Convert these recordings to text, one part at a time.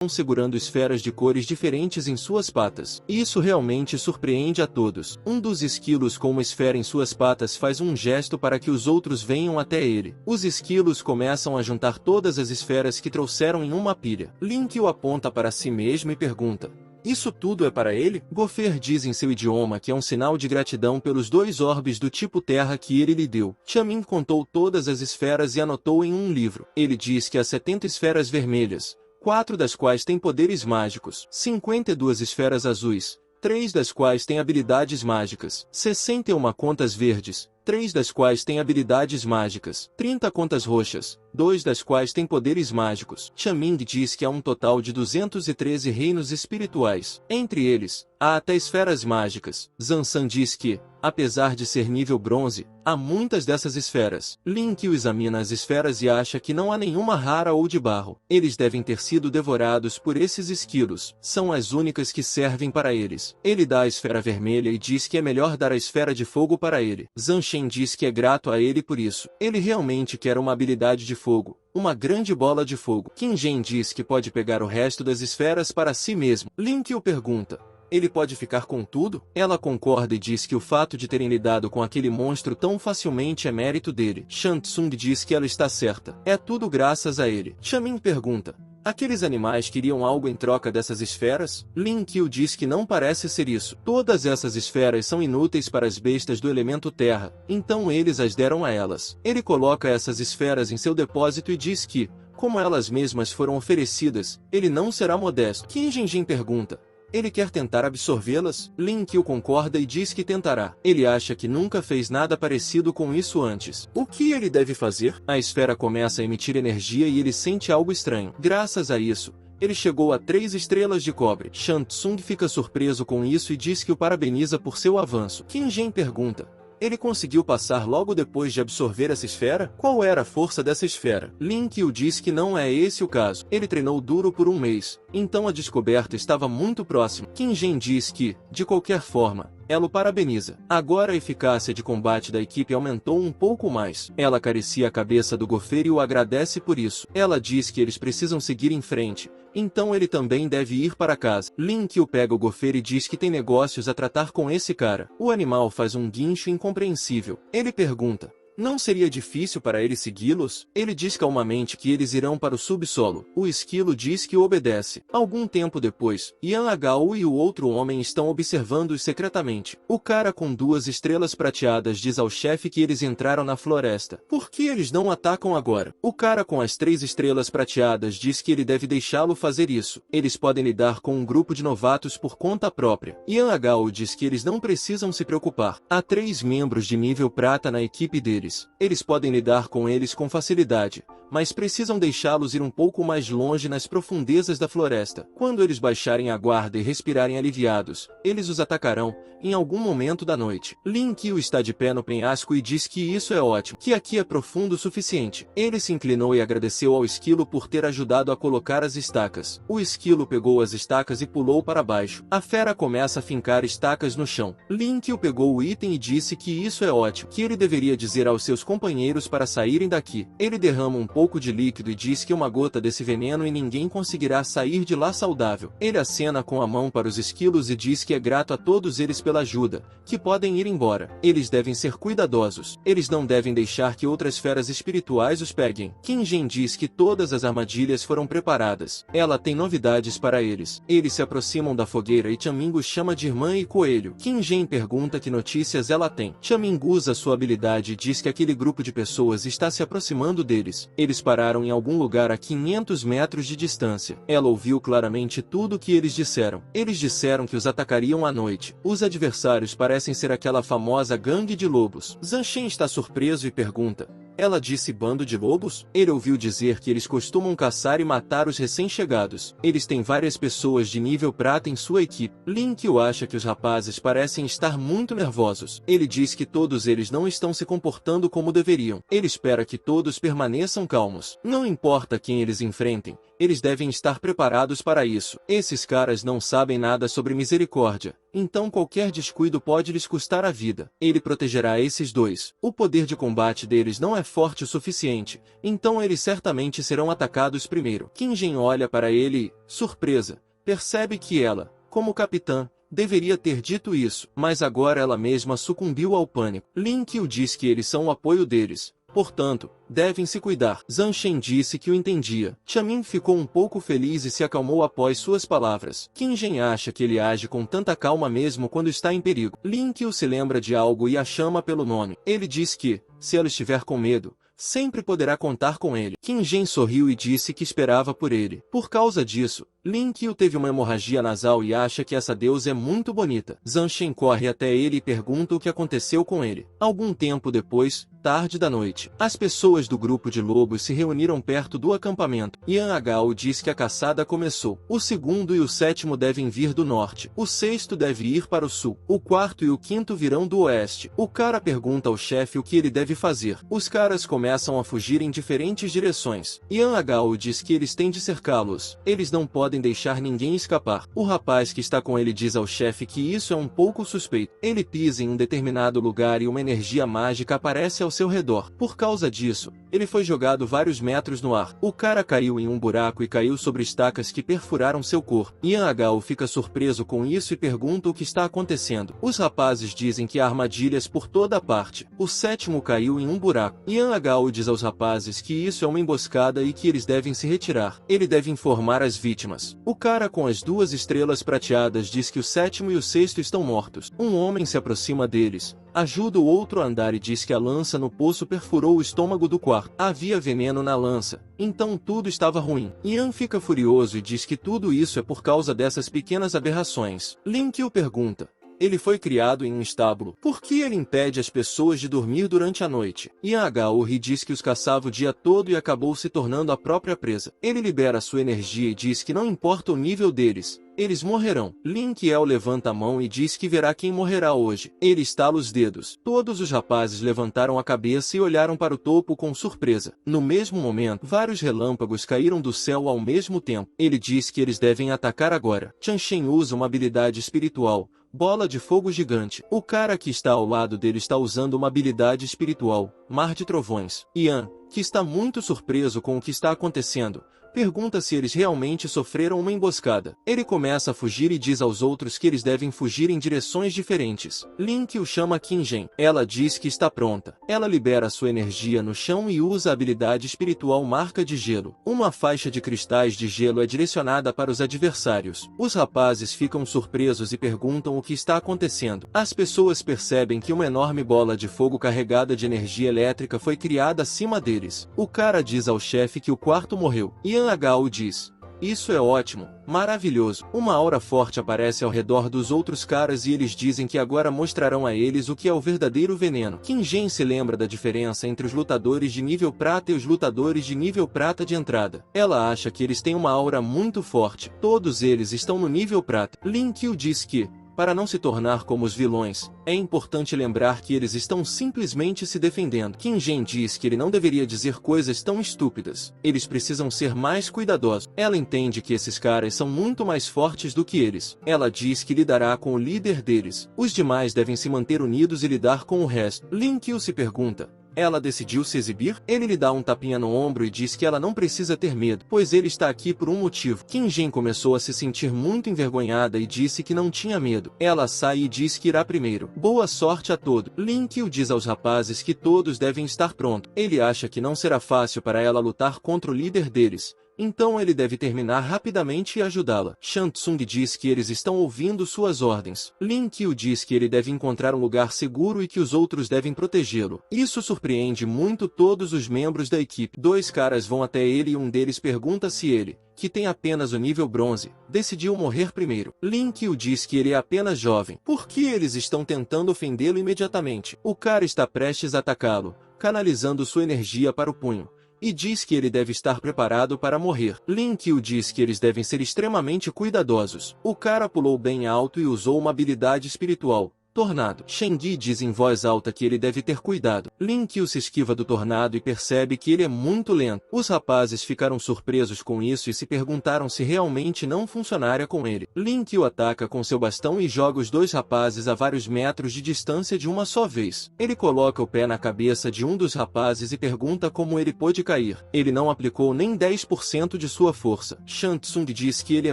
segurando esferas de cores diferentes em suas patas. Isso realmente surpreende a todos. Um dos esquilos com uma esfera em suas patas faz um gesto para que os outros venham até ele. Os esquilos começam a juntar todas as esferas que trouxeram em uma pilha. Link o aponta para si mesmo e pergunta: "Isso tudo é para ele?" Gopher diz em seu idioma que é um sinal de gratidão pelos 2 orbes do tipo Terra que ele lhe deu. Chamin contou todas as esferas e anotou em um livro. Ele diz que há 70 esferas vermelhas, 4 das quais têm poderes mágicos, 52 esferas azuis, 3 das quais têm habilidades mágicas, 61 contas verdes, 3 das quais têm habilidades mágicas, 30 contas roxas, 2 das quais têm poderes mágicos. Chaming diz que há um total de 213 reinos espirituais. Entre eles, há até esferas mágicas. Zansan diz que, apesar de ser nível bronze, há muitas dessas esferas. Link examina as esferas e acha que não há nenhuma rara ou de barro. Eles devem ter sido devorados por esses esquilos. São as únicas que servem para eles. Ele dá a esfera vermelha e diz que é melhor dar a esfera de fogo para ele. Zanshen diz que é grato a ele por isso. Ele realmente quer uma habilidade de fogo, uma grande bola de fogo. Qingzhen diz que pode pegar o resto das esferas para si mesmo. Link o pergunta: "Ele pode ficar com tudo?" Ela concorda e diz que o fato de terem lidado com aquele monstro tão facilmente é mérito dele. Shansung diz que ela está certa. É tudo graças a ele. Chamin pergunta: "Aqueles animais queriam algo em troca dessas esferas?" Lin Qiu diz que não parece ser isso. Todas essas esferas são inúteis para as bestas do elemento terra, então eles as deram a elas. Ele coloca essas esferas em seu depósito e diz que, como elas mesmas foram oferecidas, ele não será modesto. Qin Jinjin pergunta: "Ele quer tentar absorvê-las?" Lin Qiu concorda e diz que tentará. Ele acha que nunca fez nada parecido com isso antes. O que ele deve fazer? A esfera começa a emitir energia e ele sente algo estranho. Graças a isso, ele chegou a 3 estrelas de cobre. Shansung fica surpreso com isso e diz que o parabeniza por seu avanço. Qin Zhen pergunta: "Ele conseguiu passar logo depois de absorver essa esfera? Qual era a força dessa esfera?" Lin Qiu diz que não é esse o caso. Ele treinou duro por um mês, então a descoberta estava muito próxima. Qin Zhen diz que, de qualquer forma, ela o parabeniza. Agora a eficácia de combate da equipe aumentou um pouco mais. Ela acaricia a cabeça do Gopher e o agradece por isso. Ela diz que eles precisam seguir em frente, então ele também deve ir para casa. Lin Qiu pega o Gopher e diz que tem negócios a tratar com esse cara. O animal faz um guincho incompreensível. Ele pergunta: "Não seria difícil para ele segui-los?" Ele diz calmamente que eles irão para o subsolo. O esquilo diz que obedece. Algum tempo depois, Yan Hao e o outro homem estão observando-os secretamente. O cara com 2 estrelas prateadas diz ao chefe que eles entraram na floresta. Por que eles não atacam agora? O cara com as 3 estrelas prateadas diz que ele deve deixá-lo fazer isso. Eles podem lidar com um grupo de novatos por conta própria. Yan Hao diz que eles não precisam se preocupar. Há 3 membros de nível prata na equipe deles. Eles podem lidar com eles com facilidade, mas precisam deixá-los ir um pouco mais longe nas profundezas da floresta. Quando eles baixarem a guarda e respirarem aliviados, eles os atacarão, em algum momento da noite. Lin Qiu está de pé no penhasco e diz que isso é ótimo, que aqui é profundo o suficiente. Ele se inclinou e agradeceu ao esquilo por ter ajudado a colocar as estacas. O esquilo pegou as estacas e pulou para baixo. A fera começa a fincar estacas no chão. Lin Qiu pegou o item e disse que isso é ótimo, que ele deveria dizer aos seus companheiros para saírem daqui. Ele derrama um pouco de líquido e diz que uma gota desse veneno e ninguém conseguirá sair de lá saudável. Ele acena com a mão para os esquilos e diz que é grato a todos eles pela ajuda, que podem ir embora. Eles devem ser cuidadosos. Eles não devem deixar que outras feras espirituais os peguem. Qin Zhen diz que todas as armadilhas foram preparadas. Ela tem novidades para eles. Eles se aproximam da fogueira e Chamingu chama de irmã e coelho. Qin Zhen pergunta que notícias ela tem. Chamingu usa sua habilidade e diz que aquele grupo de pessoas está se aproximando deles. Eles pararam em algum lugar a 500 metros de distância. Ela ouviu claramente tudo o que eles disseram. Eles disseram que os atacariam à noite. Os adversários parecem ser aquela famosa gangue de lobos. Zanshen está surpreso e pergunta: "Ela disse bando de lobos?" Ele ouviu dizer que eles costumam caçar e matar os recém-chegados. Eles têm várias pessoas de nível prata em sua equipe. Lin Qiu acha que os rapazes parecem estar muito nervosos. Ele diz que todos eles não estão se comportando como deveriam. Ele espera que todos permaneçam calmos. Não importa quem eles enfrentem, Eles devem estar preparados para isso. Esses caras não sabem nada sobre misericórdia, então qualquer descuido pode lhes custar a vida. Ele protegerá esses dois. O poder de combate deles não é forte o suficiente, então eles certamente serão atacados primeiro. Kingen olha para ele e, surpresa, percebe que ela, como capitã, deveria ter dito isso, mas agora ela mesma sucumbiu ao pânico. Lin Qiu diz que eles são o apoio deles, portanto, devem se cuidar. Zhang Shen disse que o entendia. Chamin ficou um pouco feliz e se acalmou após suas palavras. Kingen acha que ele age com tanta calma mesmo quando está em perigo. Lin Qiu se lembra de algo e a chama pelo nome. Ele diz que, se ela estiver com medo, sempre poderá contar com ele. Kingen sorriu e disse que esperava por ele. Por causa disso, Lin Qiu teve uma hemorragia nasal e acha que essa deusa é muito bonita. Zhang Shen corre até ele e pergunta o que aconteceu com ele. Algum tempo depois, tarde da noite, as pessoas do grupo de lobos se reuniram perto do acampamento. Yan Agao diz que a caçada começou. O segundo e o sétimo devem vir do norte. O sexto deve ir para o sul. O quarto e o quinto virão do oeste. O cara pergunta ao chefe o que ele deve fazer. Os caras começam a fugir em diferentes direções. Yan Agao diz que eles têm de cercá-los. Eles não podem deixar ninguém escapar. O rapaz que está com ele diz ao chefe que isso é um pouco suspeito. Ele pisa em um determinado lugar e uma energia mágica aparece ao seu redor. Por causa disso, ele foi jogado vários metros no ar. O cara caiu em um buraco e caiu sobre estacas que perfuraram seu corpo. Yan Agao fica surpreso com isso e pergunta o que está acontecendo. Os rapazes dizem que há armadilhas por toda parte. O sétimo caiu em um buraco. Yan Agao diz aos rapazes que isso é uma emboscada e que eles devem se retirar. Ele deve informar as vítimas. O cara com as duas estrelas prateadas diz que o sétimo e o sexto estão mortos. Um homem se aproxima deles, ajuda o outro a andar e diz que a lança no poço perfurou o estômago do quarto. Havia veneno na lança, então tudo estava ruim. Yan fica furioso e diz que tudo isso é por causa dessas pequenas aberrações. Lin Qiu pergunta: ele foi criado em um estábulo. Por que ele impede as pessoas de dormir durante a noite? Yan Agao ri diz que os caçava o dia todo e acabou se tornando a própria presa. Ele libera sua energia e diz que não importa o nível deles, eles morrerão. Lin Qiu levanta a mão e diz que verá quem morrerá hoje. Ele estala os dedos. Todos os rapazes levantaram a cabeça e olharam para o topo com surpresa. No mesmo momento, vários relâmpagos caíram do céu ao mesmo tempo. Ele diz que eles devem atacar agora. Chan Shen usa uma habilidade espiritual, Bola de Fogo Gigante. O cara que está ao lado dele está usando uma habilidade espiritual, Mar de Trovões. Yan, que está muito surpreso com o que está acontecendo, pergunta se eles realmente sofreram uma emboscada. Ele começa a fugir e diz aos outros que eles devem fugir em direções diferentes. Lin Qiu chama Kingen. Ela diz que está pronta. Ela libera sua energia no chão e usa a habilidade espiritual Marca de Gelo. Uma faixa de cristais de gelo é direcionada para os adversários. Os rapazes ficam surpresos e perguntam o que está acontecendo. As pessoas percebem que uma enorme bola de fogo carregada de energia elétrica foi criada acima deles. O cara diz ao chefe que o quarto morreu. Yan Agao diz: isso é ótimo, maravilhoso. Uma aura forte aparece ao redor dos outros caras e eles dizem que agora mostrarão a eles o que é o verdadeiro veneno. Kingen se lembra da diferença entre os lutadores de nível prata e os lutadores de nível prata de entrada. Ela acha que eles têm uma aura muito forte. Todos eles estão no nível prata. Lin Qiu diz que, para não se tornar como os vilões, é importante lembrar que eles estão simplesmente se defendendo. Kingen diz que ele não deveria dizer coisas tão estúpidas. Eles precisam ser mais cuidadosos. Ela entende que esses caras são muito mais fortes do que eles. Ela diz que lidará com o líder deles. Os demais devem se manter unidos e lidar com o resto. Lin Qiu se pergunta: ela decidiu se exibir? Ele lhe dá um tapinha no ombro e diz que ela não precisa ter medo, pois ele está aqui por um motivo. Kingen começou a se sentir muito envergonhada e disse que não tinha medo. Ela sai e diz que irá primeiro. Boa sorte a todos. Lin Qiu diz aos rapazes que todos devem estar prontos. Ele acha que não será fácil para ela lutar contra o líder deles, então ele deve terminar rapidamente e ajudá-la. Shang Tsung diz que eles estão ouvindo suas ordens. Lin Qiu diz que ele deve encontrar um lugar seguro e que os outros devem protegê-lo. Isso surpreende muito todos os membros da equipe. Dois caras vão até ele e um deles pergunta se ele, que tem apenas o nível bronze, decidiu morrer primeiro. Lin Qiu diz que ele é apenas jovem. Por que eles estão tentando ofendê-lo imediatamente? O cara está prestes a atacá-lo, canalizando sua energia para o punho, e diz que ele deve estar preparado para morrer. Lin Qiu diz que eles devem ser extremamente cuidadosos. O cara pulou bem alto e usou uma habilidade espiritual, Tornado. Shang-Yi diz em voz alta que ele deve ter cuidado. Lin Qiu se esquiva do tornado e percebe que ele é muito lento. Os rapazes ficaram surpresos com isso e se perguntaram se realmente não funcionaria com ele. Lin Qiu ataca com seu bastão e joga os dois rapazes a vários metros de distância de uma só vez. Ele coloca o pé na cabeça de um dos rapazes e pergunta como ele pôde cair. Ele não aplicou nem 10% de sua força. Shang Tsung diz que ele é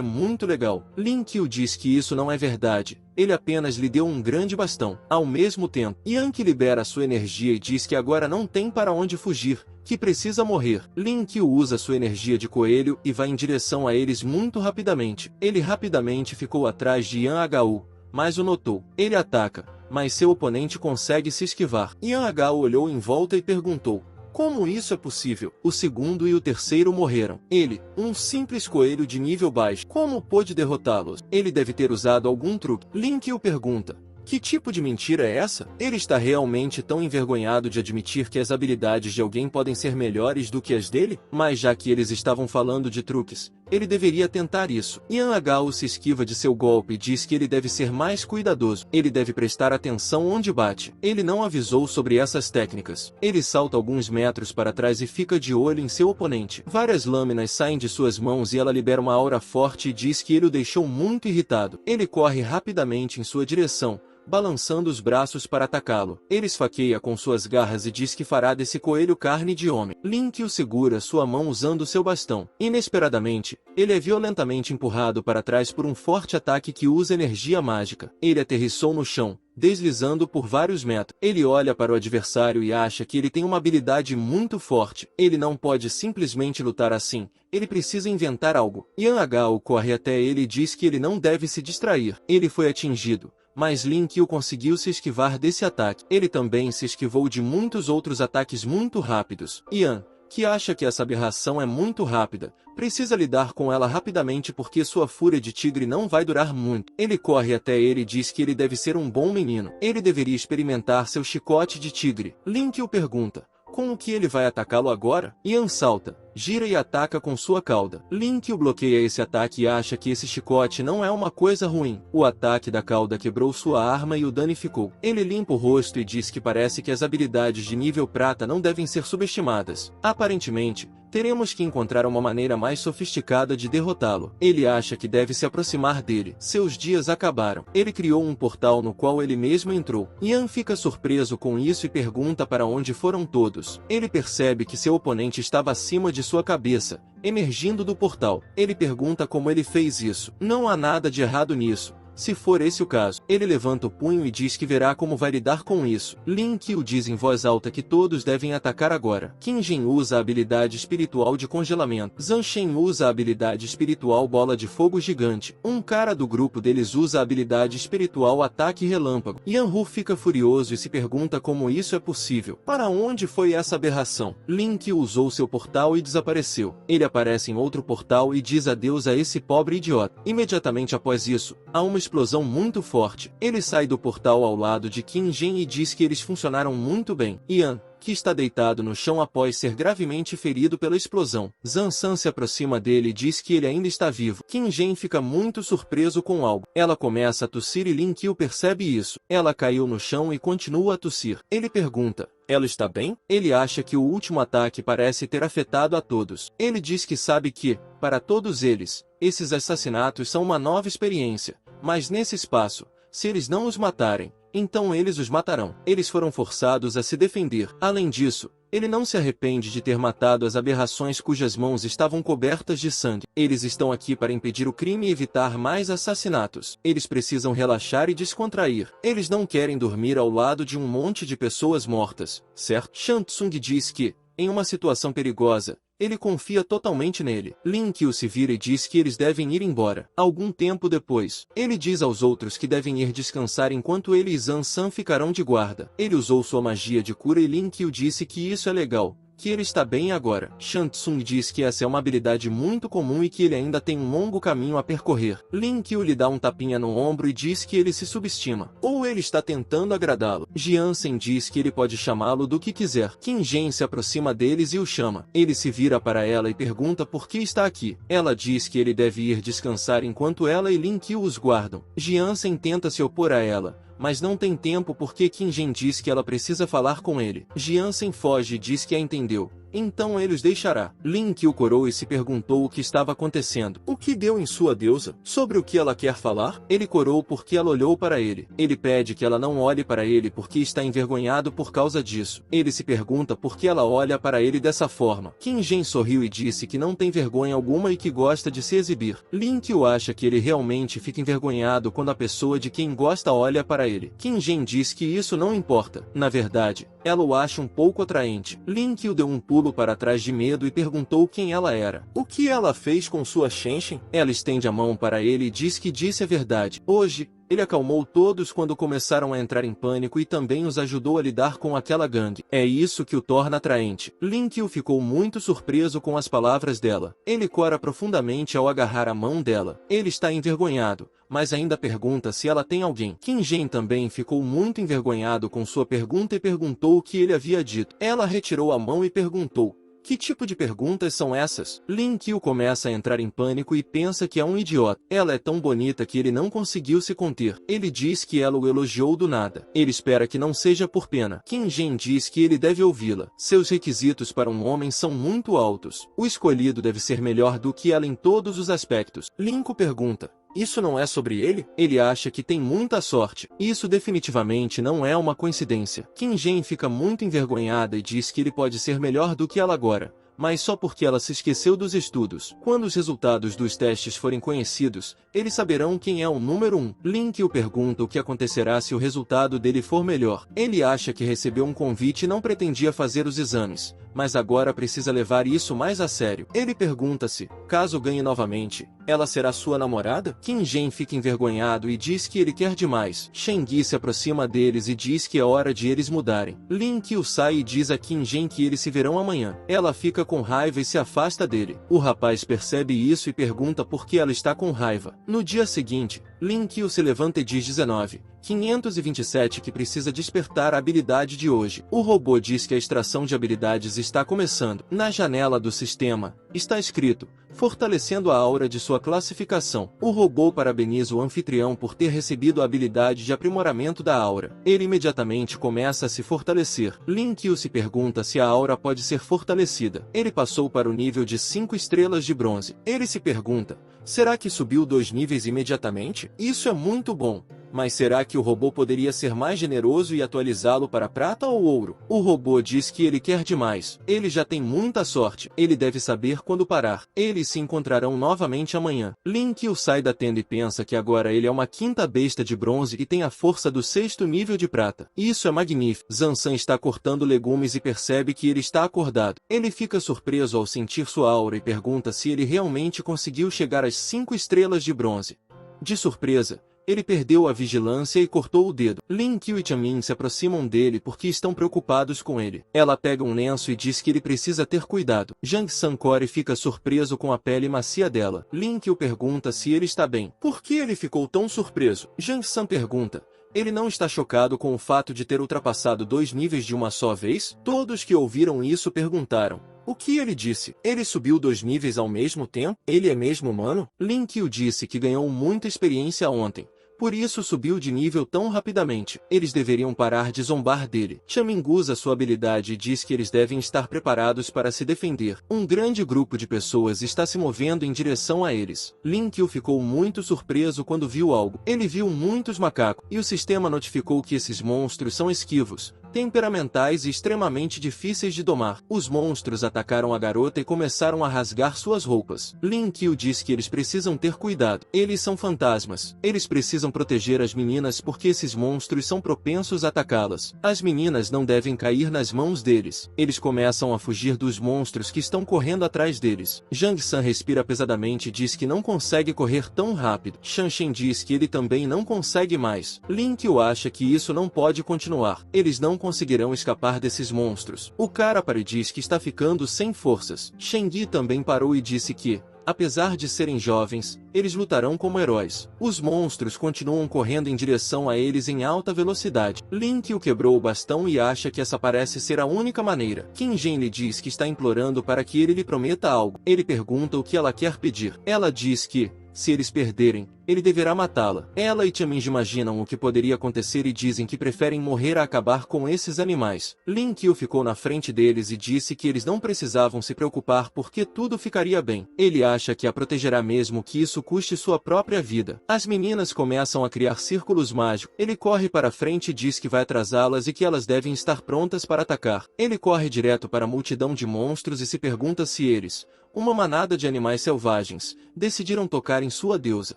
muito legal. Lin Qiu diz que isso não é verdade. Ele apenas lhe deu um grande bastão. Ao mesmo tempo, Yang libera sua energia e diz que agora não tem para onde fugir, que precisa morrer. Lin Qiu usa sua energia de coelho e vai em direção a eles muito rapidamente. Ele rapidamente ficou atrás de Yan Hu, mas o notou. Ele ataca, mas seu oponente consegue se esquivar. Yan Hu olhou em volta e perguntou: como isso é possível? O segundo e o terceiro morreram. Ele, um simples coelho de nível baixo, como pôde derrotá-los? Ele deve ter usado algum truque. Lin Qiu pergunta: que tipo de mentira é essa? Ele está realmente tão envergonhado de admitir que as habilidades de alguém podem ser melhores do que as dele? Mas já que eles estavam falando de truques, ele deveria tentar isso. Yan Hu se esquiva de seu golpe e diz que ele deve ser mais cuidadoso. Ele deve prestar atenção onde bate. Ele não avisou sobre essas técnicas. Ele salta alguns metros para trás e fica de olho em seu oponente. Várias lâminas saem de suas mãos e ela libera uma aura forte e diz que ele o deixou muito irritado. Ele corre rapidamente em sua direção, balançando os braços para atacá-lo. Ele esfaqueia com suas garras e diz que fará desse coelho carne de homem. Lin Qiu segura sua mão usando seu bastão. Inesperadamente, ele é violentamente empurrado para trás por um forte ataque que usa energia mágica. Ele aterrissou no chão, deslizando por vários metros. Ele olha para o adversário e acha que ele tem uma habilidade muito forte. Ele não pode simplesmente lutar assim. Ele precisa inventar algo. Yan Hu corre até ele e diz que ele não deve se distrair. Ele foi atingido, mas Lin Qiu conseguiu se esquivar desse ataque. Ele também se esquivou de muitos outros ataques muito rápidos. Yan, que acha que essa aberração é muito rápida, precisa lidar com ela rapidamente porque sua fúria de tigre não vai durar muito. Ele corre até ele e diz que ele deve ser um bom menino. Ele deveria experimentar seu chicote de tigre. Lin Qiu pergunta: com o que ele vai atacá-lo agora? Yan salta, gira e ataca com sua cauda. Lin Qiu bloqueia esse ataque e acha que esse chicote não é uma coisa ruim. O ataque da cauda quebrou sua arma e o danificou. Ele limpa o rosto e diz que parece que as habilidades de nível prata não devem ser subestimadas. Aparentemente, teremos que encontrar uma maneira mais sofisticada de derrotá-lo. Ele acha que deve se aproximar dele. Seus dias acabaram. Ele criou um portal no qual ele mesmo entrou. Yan fica surpreso com isso e pergunta para onde foram todos. Ele percebe que seu oponente estava acima de sua cabeça, emergindo do portal. Ele pergunta como ele fez isso. Não há nada de errado nisso. Se for esse o caso, ele levanta o punho e diz que verá como vai lidar com isso. Lin Qiu diz em voz alta que todos devem atacar agora. Qin Jin usa a habilidade espiritual de congelamento. Zhang Shen usa a habilidade espiritual bola de fogo gigante. Um cara do grupo deles usa a habilidade espiritual ataque relâmpago. Yan Hu fica furioso e se pergunta como isso é possível. Para onde foi essa aberração? Lin Qiu usou seu portal e desapareceu. Ele aparece em outro portal e diz adeus a esse pobre idiota. Imediatamente após isso, há uma explosão muito forte. Ele sai do portal ao lado de Qin Jin e diz que eles funcionaram muito bem. Yan, que está deitado no chão após ser gravemente ferido pela explosão. Zhang San se aproxima dele e diz que ele ainda está vivo. Qin Jin fica muito surpreso com algo. Ela começa a tossir e Lin Qiu percebe isso. Ela caiu no chão e continua a tossir. Ele pergunta: ela está bem? Ele acha que o último ataque parece ter afetado a todos. Ele diz que sabe que, para todos eles, esses assassinatos são uma nova experiência. Mas nesse espaço, se eles não os matarem, então eles os matarão. Eles foram forçados a se defender. Além disso, ele não se arrepende de ter matado as aberrações cujas mãos estavam cobertas de sangue. Eles estão aqui para impedir o crime e evitar mais assassinatos. Eles precisam relaxar e descontrair. Eles não querem dormir ao lado de um monte de pessoas mortas, certo? Shang Tsung diz que, em uma situação perigosa, ele confia totalmente nele. Lin Qiu se vira e diz que eles devem ir embora. Algum tempo depois, ele diz aos outros que devem ir descansar enquanto ele e Zhang San ficarão de guarda. Ele usou sua magia de cura e Lin Qiu disse que isso é legal, que ele está bem agora. Shang Tsung diz que essa é uma habilidade muito comum e que ele ainda tem um longo caminho a percorrer. Lin Qiu lhe dá um tapinha no ombro e diz que ele se subestima. Ou ele está tentando agradá-lo. Jiansen diz que ele pode chamá-lo do que quiser. Qin Jin se aproxima deles e o chama. Ele se vira para ela e pergunta por que está aqui. Ela diz que ele deve ir descansar enquanto ela e Lin Qiu os guardam. Jiansen tenta se opor a ela, mas não tem tempo porque Qin Zhen diz que ela precisa falar com ele. Jiansen foge e diz que a entendeu. Então ele os deixará. Lin Qiu corou e se perguntou o que estava acontecendo. O que deu em sua deusa? Sobre o que ela quer falar? Ele corou porque ela olhou para ele. Ele pede que ela não olhe para ele porque está envergonhado por causa disso. Ele se pergunta por que ela olha para ele dessa forma. Qin Zhen sorriu e disse que não tem vergonha alguma e que gosta de se exibir. Lin Qiu acha que ele realmente fica envergonhado quando a pessoa de quem gosta olha para ele. Qin Zhen diz que isso não importa. Na verdade, ela o acha um pouco atraente. Lin Qiu deu um pulo para trás de medo e perguntou quem ela era. O que ela fez com sua Shen? Ela estende a mão para ele e diz que disse a verdade. Hoje, ele acalmou todos quando começaram a entrar em pânico e também os ajudou a lidar com aquela gangue. É isso que o torna atraente. Lin Qiu ficou muito surpreso com as palavras dela. Ele cora profundamente ao agarrar a mão dela. Ele está envergonhado, mas ainda pergunta se ela tem alguém. Qin Zhen também ficou muito envergonhado com sua pergunta e perguntou o que ele havia dito. Ela retirou a mão e perguntou: que tipo de perguntas são essas? Lin Qiu começa a entrar em pânico e pensa que é um idiota. Ela é tão bonita que ele não conseguiu se conter. Ele diz que ela o elogiou do nada. Ele espera que não seja por pena. Qin Zhen diz que ele deve ouvi-la. Seus requisitos para um homem são muito altos. O escolhido deve ser melhor do que ela em todos os aspectos. Lin Qiu pergunta: isso não é sobre ele? Ele acha que tem muita sorte. Isso definitivamente não é uma coincidência. Qin Zhen fica muito envergonhada e diz que ele pode ser melhor do que ela agora, mas só porque ela se esqueceu dos estudos. Quando os resultados dos testes forem conhecidos, eles saberão quem é o número 1. Lin Qiu pergunta o que acontecerá se o resultado dele for melhor. Ele acha que recebeu um convite e não pretendia fazer os exames, mas agora precisa levar isso mais a sério. Ele pergunta-se, caso ganhe novamente, ela será sua namorada? Qin Zhen fica envergonhado e diz que ele quer demais. Shen Yi se aproxima deles e diz que é hora de eles mudarem. Lin Qiu sai e diz a Qin Zhen que eles se verão amanhã. Ela fica com raiva e se afasta dele. O rapaz percebe isso e pergunta por que ela está com raiva. No dia seguinte, Lin Qiu se levanta e diz 19:527 que precisa despertar a habilidade de hoje. O robô diz que a extração de habilidades está começando. Na janela do sistema, está escrito: fortalecendo a aura de sua classificação. O robô parabeniza o anfitrião por ter recebido a habilidade de aprimoramento da aura. Ele imediatamente começa a se fortalecer. Lin Qiu se pergunta se a aura pode ser fortalecida. Ele passou para o nível de 5 estrelas de bronze. Ele se pergunta: será que subiu 2 níveis imediatamente? Isso é muito bom. Mas será que o robô poderia ser mais generoso e atualizá-lo para prata ou ouro? O robô diz que ele quer demais. Ele já tem muita sorte. Ele deve saber quando parar. Eles se encontrarão novamente amanhã. Lin Qiu sai da tenda e pensa que agora ele é uma quinta besta de bronze e tem a força do 6º nível de prata. Isso é magnífico. Zansan está cortando legumes e percebe que ele está acordado. Ele fica surpreso ao sentir sua aura e pergunta se ele realmente conseguiu chegar às 5 estrelas de bronze. De surpresa, ele perdeu a vigilância e cortou o dedo. Lin Qiu e Tianmin se aproximam dele porque estão preocupados com ele. Ela pega um lenço e diz que ele precisa ter cuidado. Zhang Sankore fica surpreso com a pele macia dela. Lin Qiu pergunta se ele está bem. Por que ele ficou tão surpreso? Zhang San pergunta: ele não está chocado com o fato de ter ultrapassado 2 níveis de uma só vez? Todos que ouviram isso perguntaram: o que ele disse? Ele subiu 2 níveis ao mesmo tempo? Ele é mesmo humano? Lin Qiu disse que ganhou muita experiência ontem. Por isso subiu de nível tão rapidamente. Eles deveriam parar de zombar dele. Tianmin usa sua habilidade e diz que eles devem estar preparados para se defender. Um grande grupo de pessoas está se movendo em direção a eles. Lin Qiu ficou muito surpreso quando viu algo. Ele viu muitos macacos, e o sistema notificou que esses monstros são esquivos, temperamentais e extremamente difíceis de domar. Os monstros atacaram a garota e começaram a rasgar suas roupas. Lin Qiu diz que eles precisam ter cuidado. Eles são fantasmas. Eles precisam proteger as meninas porque esses monstros são propensos a atacá-las. As meninas não devem cair nas mãos deles. Eles começam a fugir dos monstros que estão correndo atrás deles. Zhang San respira pesadamente e diz que não consegue correr tão rápido. Shan Shen diz que ele também não consegue mais. Lin Qiu acha que isso não pode continuar. Eles não conseguirão escapar desses monstros. O cara para e diz que está ficando sem forças. Shen Yi também parou e disse que, apesar de serem jovens, eles lutarão como heróis. Os monstros continuam correndo em direção a eles em alta velocidade. Lin Qiu quebrou o bastão e acha que essa parece ser a única maneira. Qin Zhen lhe diz que está implorando para que ele lhe prometa algo. Ele pergunta o que ela quer pedir. Ela diz que, Se eles perderem, ele deverá matá-la. Ela e Chamin imaginam o que poderia acontecer e dizem que preferem morrer a acabar com esses animais. Lin Qiu ficou na frente deles e disse que eles não precisavam se preocupar porque tudo ficaria bem. Ele acha que a protegerá mesmo que isso custe sua própria vida. As meninas começam a criar círculos mágicos. Ele corre para frente e diz que vai atrasá-las e que elas devem estar prontas para atacar. Ele corre direto para a multidão de monstros e se pergunta se eles, uma manada de animais selvagens, decidiram tocar em sua deusa.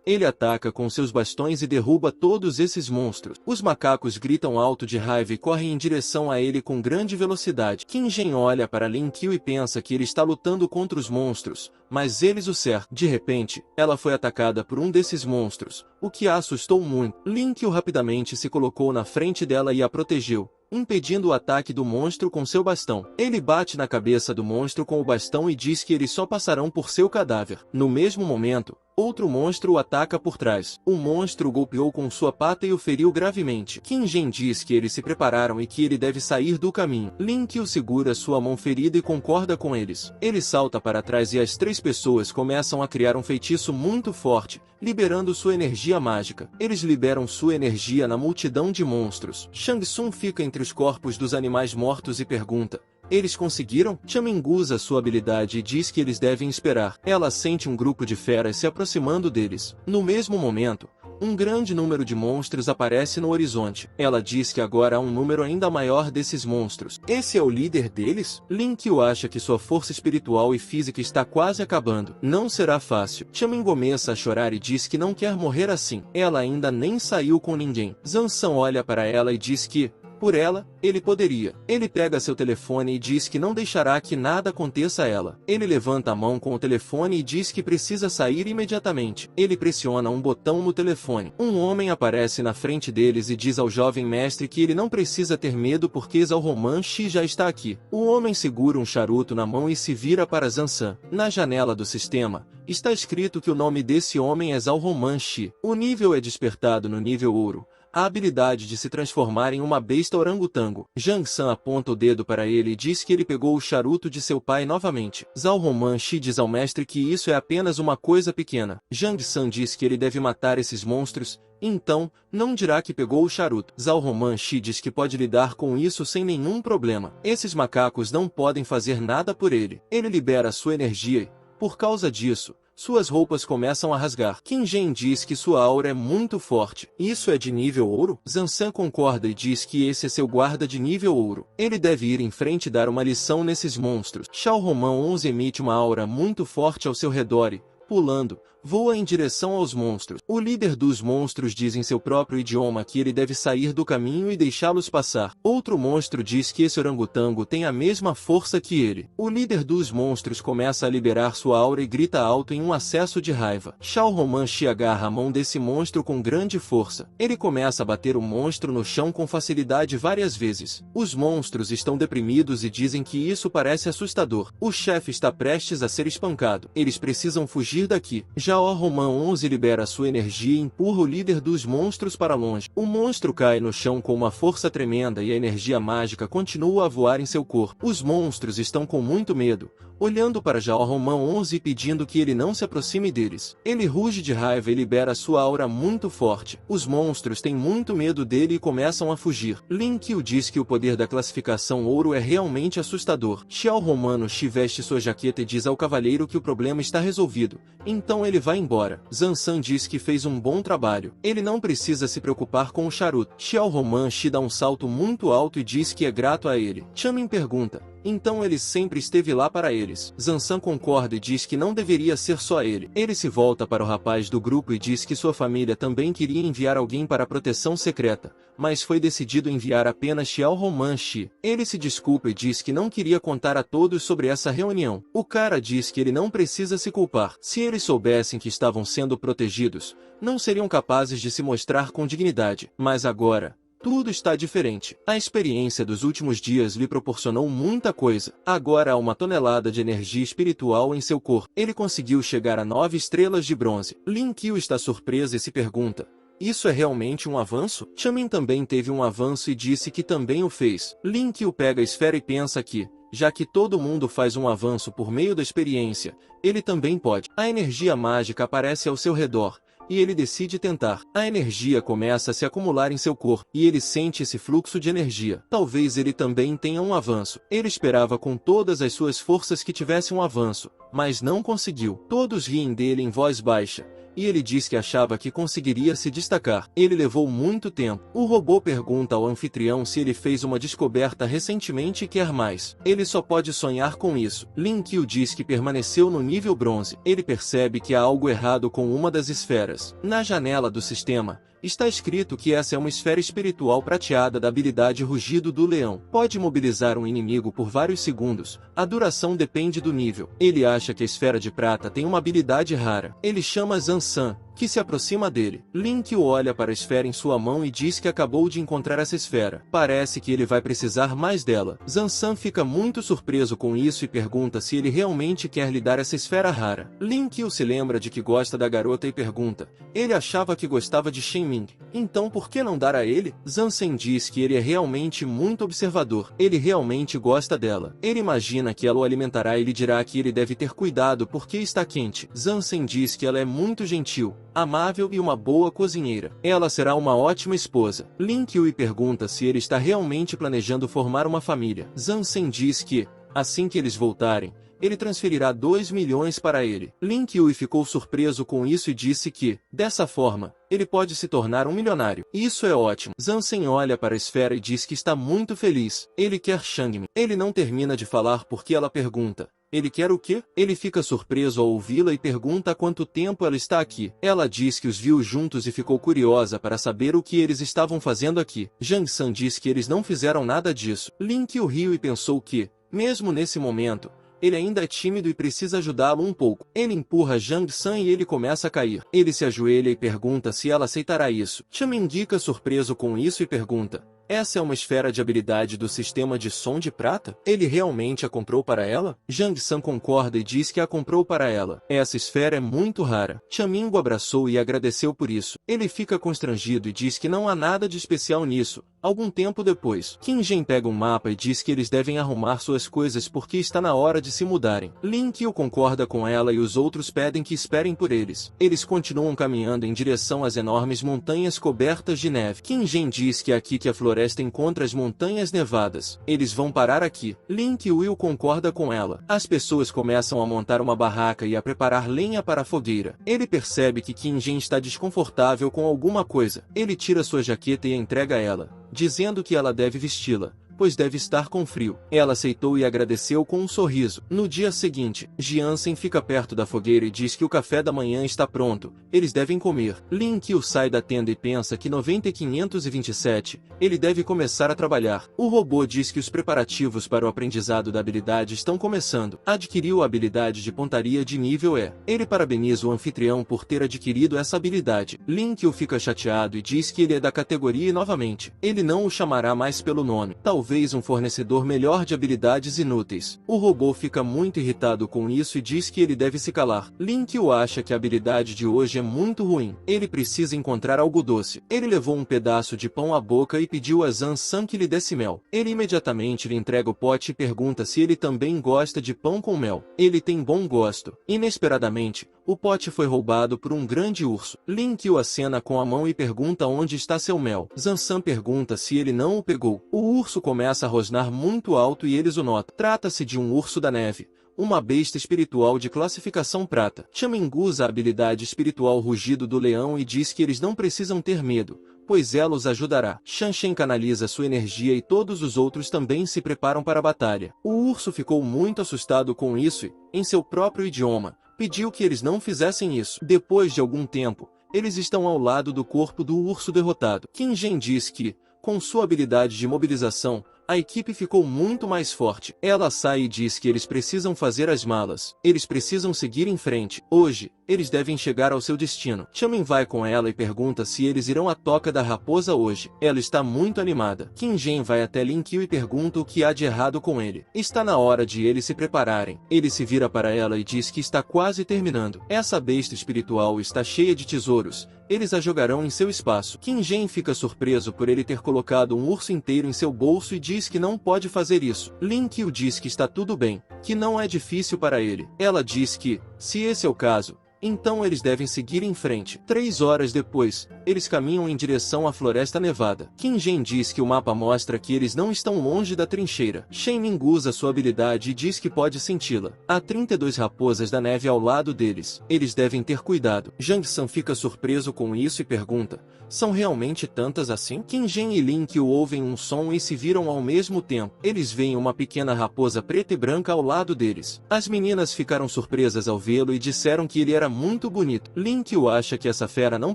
Ele ataca com seus bastões e derruba todos esses monstros. Os macacos gritam alto de raiva e correm em direção a ele com grande velocidade. Qin Zhen olha para Lin Qiu e pensa que ele está lutando contra os monstros, mas eles o cercam. De repente, ela foi atacada por um desses monstros, o que a assustou muito. Lin Qiu rapidamente se colocou na frente dela e a protegeu, impedindo o ataque do monstro com seu bastão. Ele bate na cabeça do monstro com o bastão e diz que eles só passarão por seu cadáver. No mesmo momento, outro monstro o ataca por trás. O monstro o golpeou com sua pata e o feriu gravemente. Qin Zhen diz que eles se prepararam e que ele deve sair do caminho. Lin Qiu segura sua mão ferida e concorda com eles. Ele salta para trás e as três pessoas começam a criar um feitiço muito forte, liberando sua energia mágica. Eles liberam sua energia na multidão de monstros. Shang Tsung fica entre os corpos dos animais mortos e pergunta: eles conseguiram? Chamin usa sua habilidade e diz que eles devem esperar. Ela sente um grupo de feras se aproximando deles. No mesmo momento, um grande número de monstros aparece no horizonte. Ela diz que agora há um número ainda maior desses monstros. Esse é o líder deles? Lin Qiu acha que sua força espiritual e física está quase acabando. Não será fácil. Chamin começa a chorar e diz que não quer morrer assim. Ela ainda nem saiu com ninguém. Zhang San olha para ela e diz que, por ela, ele poderia. Ele pega seu telefone e diz que não deixará que nada aconteça a ela. Ele levanta a mão com o telefone e diz que precisa sair imediatamente. Ele pressiona um botão no telefone. Um homem aparece na frente deles e diz ao jovem mestre que ele não precisa ter medo porque Zhao Roman Shi já está aqui. O homem segura um charuto na mão e se vira para Zhang San. Na janela do sistema, está escrito que o nome desse homem é Zhao Roman Shi. O nível é despertado no nível ouro. A habilidade de se transformar em uma besta orangotango. Zhang San aponta o dedo para ele e diz que ele pegou o charuto de seu pai novamente. Zhao Roman Shi diz ao mestre que isso é apenas uma coisa pequena. Zhang San diz que ele deve matar esses monstros, então, não dirá que pegou o charuto. Zhao Roman Shi diz que pode lidar com isso sem nenhum problema. Esses macacos não podem fazer nada por ele. Ele libera sua energia e, por causa disso, suas roupas começam a rasgar. Qin Zhen diz que sua aura é muito forte. Isso é de nível ouro? Zhang San concorda e diz que esse é seu guarda de nível ouro. Ele deve ir em frente e dar uma lição nesses monstros. Xiao Roman 11 emite uma aura muito forte ao seu redor e, pulando, voa em direção aos monstros. O líder dos monstros diz em seu próprio idioma que ele deve sair do caminho e deixá-los passar. Outro monstro diz que esse orangotango tem a mesma força que ele. O líder dos monstros começa a liberar sua aura e grita alto em um acesso de raiva. Xiao Roman Shi agarra a mão desse monstro com grande força. Ele começa a bater o monstro no chão com facilidade várias vezes. Os monstros estão deprimidos e dizem que isso parece assustador. O chefe está prestes a ser espancado. Eles precisam fugir daqui. Xiao Roman 11 libera sua energia e empurra o líder dos monstros para longe. O monstro cai no chão com uma força tremenda e a energia mágica continua a voar em seu corpo. Os monstros estão com muito medo, olhando para Xiao Roman 11 e pedindo que ele não se aproxime deles. Ele ruge de raiva e libera sua aura muito forte. Os monstros têm muito medo dele e começam a fugir. Lin Qiu diz que o poder da classificação ouro é realmente assustador. Xiao Romano Shi veste sua jaqueta e diz ao cavaleiro que o problema está resolvido. Então ele vai embora. Zhang San diz que fez um bom trabalho. Ele não precisa se preocupar com o charuto. Xiao Roman Shi dá um salto muito alto e diz que é grato a ele. Chamin pergunta: então ele sempre esteve lá para eles. Zhang San concorda e diz que não deveria ser só ele. Ele se volta para o rapaz do grupo e diz que sua família também queria enviar alguém para a proteção secreta, mas foi decidido enviar apenas Xiao Roman Shi. Ele se desculpa e diz que não queria contar a todos sobre essa reunião. O cara diz que ele não precisa se culpar. Se eles soubessem que estavam sendo protegidos, não seriam capazes de se mostrar com dignidade. Mas agora, tudo está diferente. A experiência dos últimos dias lhe proporcionou muita coisa. Agora há uma tonelada de energia espiritual em seu corpo. Ele conseguiu chegar a 9 estrelas de bronze. Lin Qiu está surpresa e se pergunta: isso é realmente um avanço? Chamin também teve um avanço e disse que também o fez. Lin Qiu pega a esfera e pensa que, já que todo mundo faz um avanço por meio da experiência, ele também pode. A energia mágica aparece ao seu redor, e ele decide tentar. A energia começa a se acumular em seu corpo, e ele sente esse fluxo de energia. Talvez ele também tenha um avanço. Ele esperava com todas as suas forças que tivesse um avanço, mas não conseguiu. Todos riem dele em voz baixa, e ele diz que achava que conseguiria se destacar. Ele levou muito tempo. O robô pergunta ao anfitrião se ele fez uma descoberta recentemente e quer mais. Ele só pode sonhar com isso. Lin-Kyu diz que permaneceu no nível bronze. Ele percebe que há algo errado com uma das esferas. Na janela do sistema, está escrito que essa é uma esfera espiritual prateada da habilidade Rugido do Leão. Pode mobilizar um inimigo por vários segundos. A duração depende do nível. Ele acha que a esfera de prata tem uma habilidade rara. Ele chama Zansan, que se aproxima dele. Lin-Kyu olha para a esfera em sua mão e diz que acabou de encontrar essa esfera. Parece que ele vai precisar mais dela. Zansan fica muito surpreso com isso e pergunta se ele realmente quer lhe dar essa esfera rara. Lin-Kyu se lembra de que gosta da garota e pergunta. Ele achava que gostava de Shenming. Então por que não dar a ele? Zansen diz que ele é realmente muito observador. Ele realmente gosta dela. Ele imagina que ela o alimentará e lhe dirá que ele deve ter cuidado porque está quente. Zansen diz que ela é muito gentil, amável e uma boa cozinheira. Ela será uma ótima esposa. Lin-Kyu pergunta se ele está realmente planejando formar uma família. Zansen diz que, assim que eles voltarem, ele transferirá 2 milhões para ele. Lin-Kyu ficou surpreso com isso e disse que, dessa forma, ele pode se tornar um milionário. Isso é ótimo. Zansen olha para a esfera e diz que está muito feliz. Ele quer Shangmin. Ele não termina de falar porque ela pergunta. Ele quer o quê? Ele fica surpreso ao ouvi-la e pergunta há quanto tempo ela está aqui. Ela diz que os viu juntos e ficou curiosa para saber o que eles estavam fazendo aqui. Jang-san diz que eles não fizeram nada disso. Lin-Kyu riu e pensou que, mesmo nesse momento, ele ainda é tímido e precisa ajudá-lo um pouco. Ele empurra Jang-san e ele começa a cair. Ele se ajoelha e pergunta se ela aceitará isso. Chamin fica surpreso com isso e pergunta. Essa é uma esfera de habilidade do sistema de som de prata? Ele realmente a comprou para ela? Jang-san concorda e diz que a comprou para ela. Essa esfera é muito rara. Chamin o abraçou e agradeceu por isso. Ele fica constrangido e diz que não há nada de especial nisso. Algum tempo depois, Qin pega um mapa e diz que eles devem arrumar suas coisas porque está na hora de se mudarem. Lin-Kyu concorda com ela e os outros pedem que esperem por eles. Eles continuam caminhando em direção às enormes montanhas cobertas de neve. Qin diz que é aqui que a floresta encontra as montanhas nevadas. Eles vão parar aqui. Lin-Kyu concorda com ela. As pessoas começam a montar uma barraca e a preparar lenha para a fogueira. Ele percebe que Qin está desconfortável com alguma coisa. Ele tira sua jaqueta e a entrega a ela, dizendo que ela deve vesti-la, pois deve estar com frio. Ela aceitou e agradeceu com um sorriso. No dia seguinte, Jiansen fica perto da fogueira e diz que o café da manhã está pronto. Eles devem comer. Lin-Kyu sai da tenda e pensa que 90.527, ele deve começar a trabalhar. O robô diz que os preparativos para o aprendizado da habilidade estão começando. Adquiriu a habilidade de pontaria de nível E. Ele parabeniza o anfitrião por ter adquirido essa habilidade. Lin-Kyu fica chateado e diz que ele é da categoria e novamente, ele não o chamará mais pelo nome. Talvez um fornecedor melhor de habilidades inúteis. O robô fica muito irritado com isso e diz que ele deve se calar. Lin-Kyu acha que a habilidade de hoje é muito ruim. Ele precisa encontrar algo doce. Ele levou um pedaço de pão à boca e pediu a Zan-san que lhe desse mel. Ele imediatamente lhe entrega o pote e pergunta se ele também gosta de pão com mel. Ele tem bom gosto. Inesperadamente, o pote foi roubado por um grande urso. Lin-Kyu acena com a mão e pergunta onde está seu mel. Zan-san pergunta se ele não o pegou. O urso começa a rosnar muito alto e eles o notam. Trata-se de um urso da neve, uma besta espiritual de classificação prata. Chamin usa a habilidade espiritual Rugido do Leão e diz que eles não precisam ter medo, pois ela os ajudará. Shanshen canaliza sua energia e todos os outros também se preparam para a batalha. O urso ficou muito assustado com isso e, em seu próprio idioma, pediu que eles não fizessem isso. Depois de algum tempo, eles estão ao lado do corpo do urso derrotado. Qin diz que, com sua habilidade de mobilização, a equipe ficou muito mais forte. Ela sai e diz que eles precisam fazer as malas. Eles precisam seguir em frente. Hoje, eles devem chegar ao seu destino. Chamin vai com ela e pergunta se eles irão à Toca da Raposa hoje. Ela está muito animada. Qin vai até Lin-Kyu e pergunta o que há de errado com ele. Está na hora de eles se prepararem. Ele se vira para ela e diz que está quase terminando. Essa besta espiritual está cheia de tesouros. eles a jogarão em seu espaço. Qin Zhen fica surpreso por ele ter colocado um urso inteiro em seu bolso e diz que não pode fazer isso. Lin Qiu diz que está tudo bem, que não é difícil para ele. Ela diz que, se esse é o caso, então eles devem seguir em frente. 3 horas depois, eles caminham em direção à Floresta Nevada. Qin Zhen diz que o mapa mostra que eles não estão longe da trincheira. Shen Ming usa sua habilidade e diz que pode senti-la. Há 32 raposas da neve ao lado deles. Eles devem ter cuidado. Zhang San fica surpreso com isso e pergunta, são realmente tantas assim? Qin Zhen e Lin Qiu ouvem um som e se viram ao mesmo tempo. Eles veem uma pequena raposa preta e branca ao lado deles. As meninas ficaram surpresas ao vê-lo e disseram que ele era muito bonito. Lin Qiu acha que essa fera não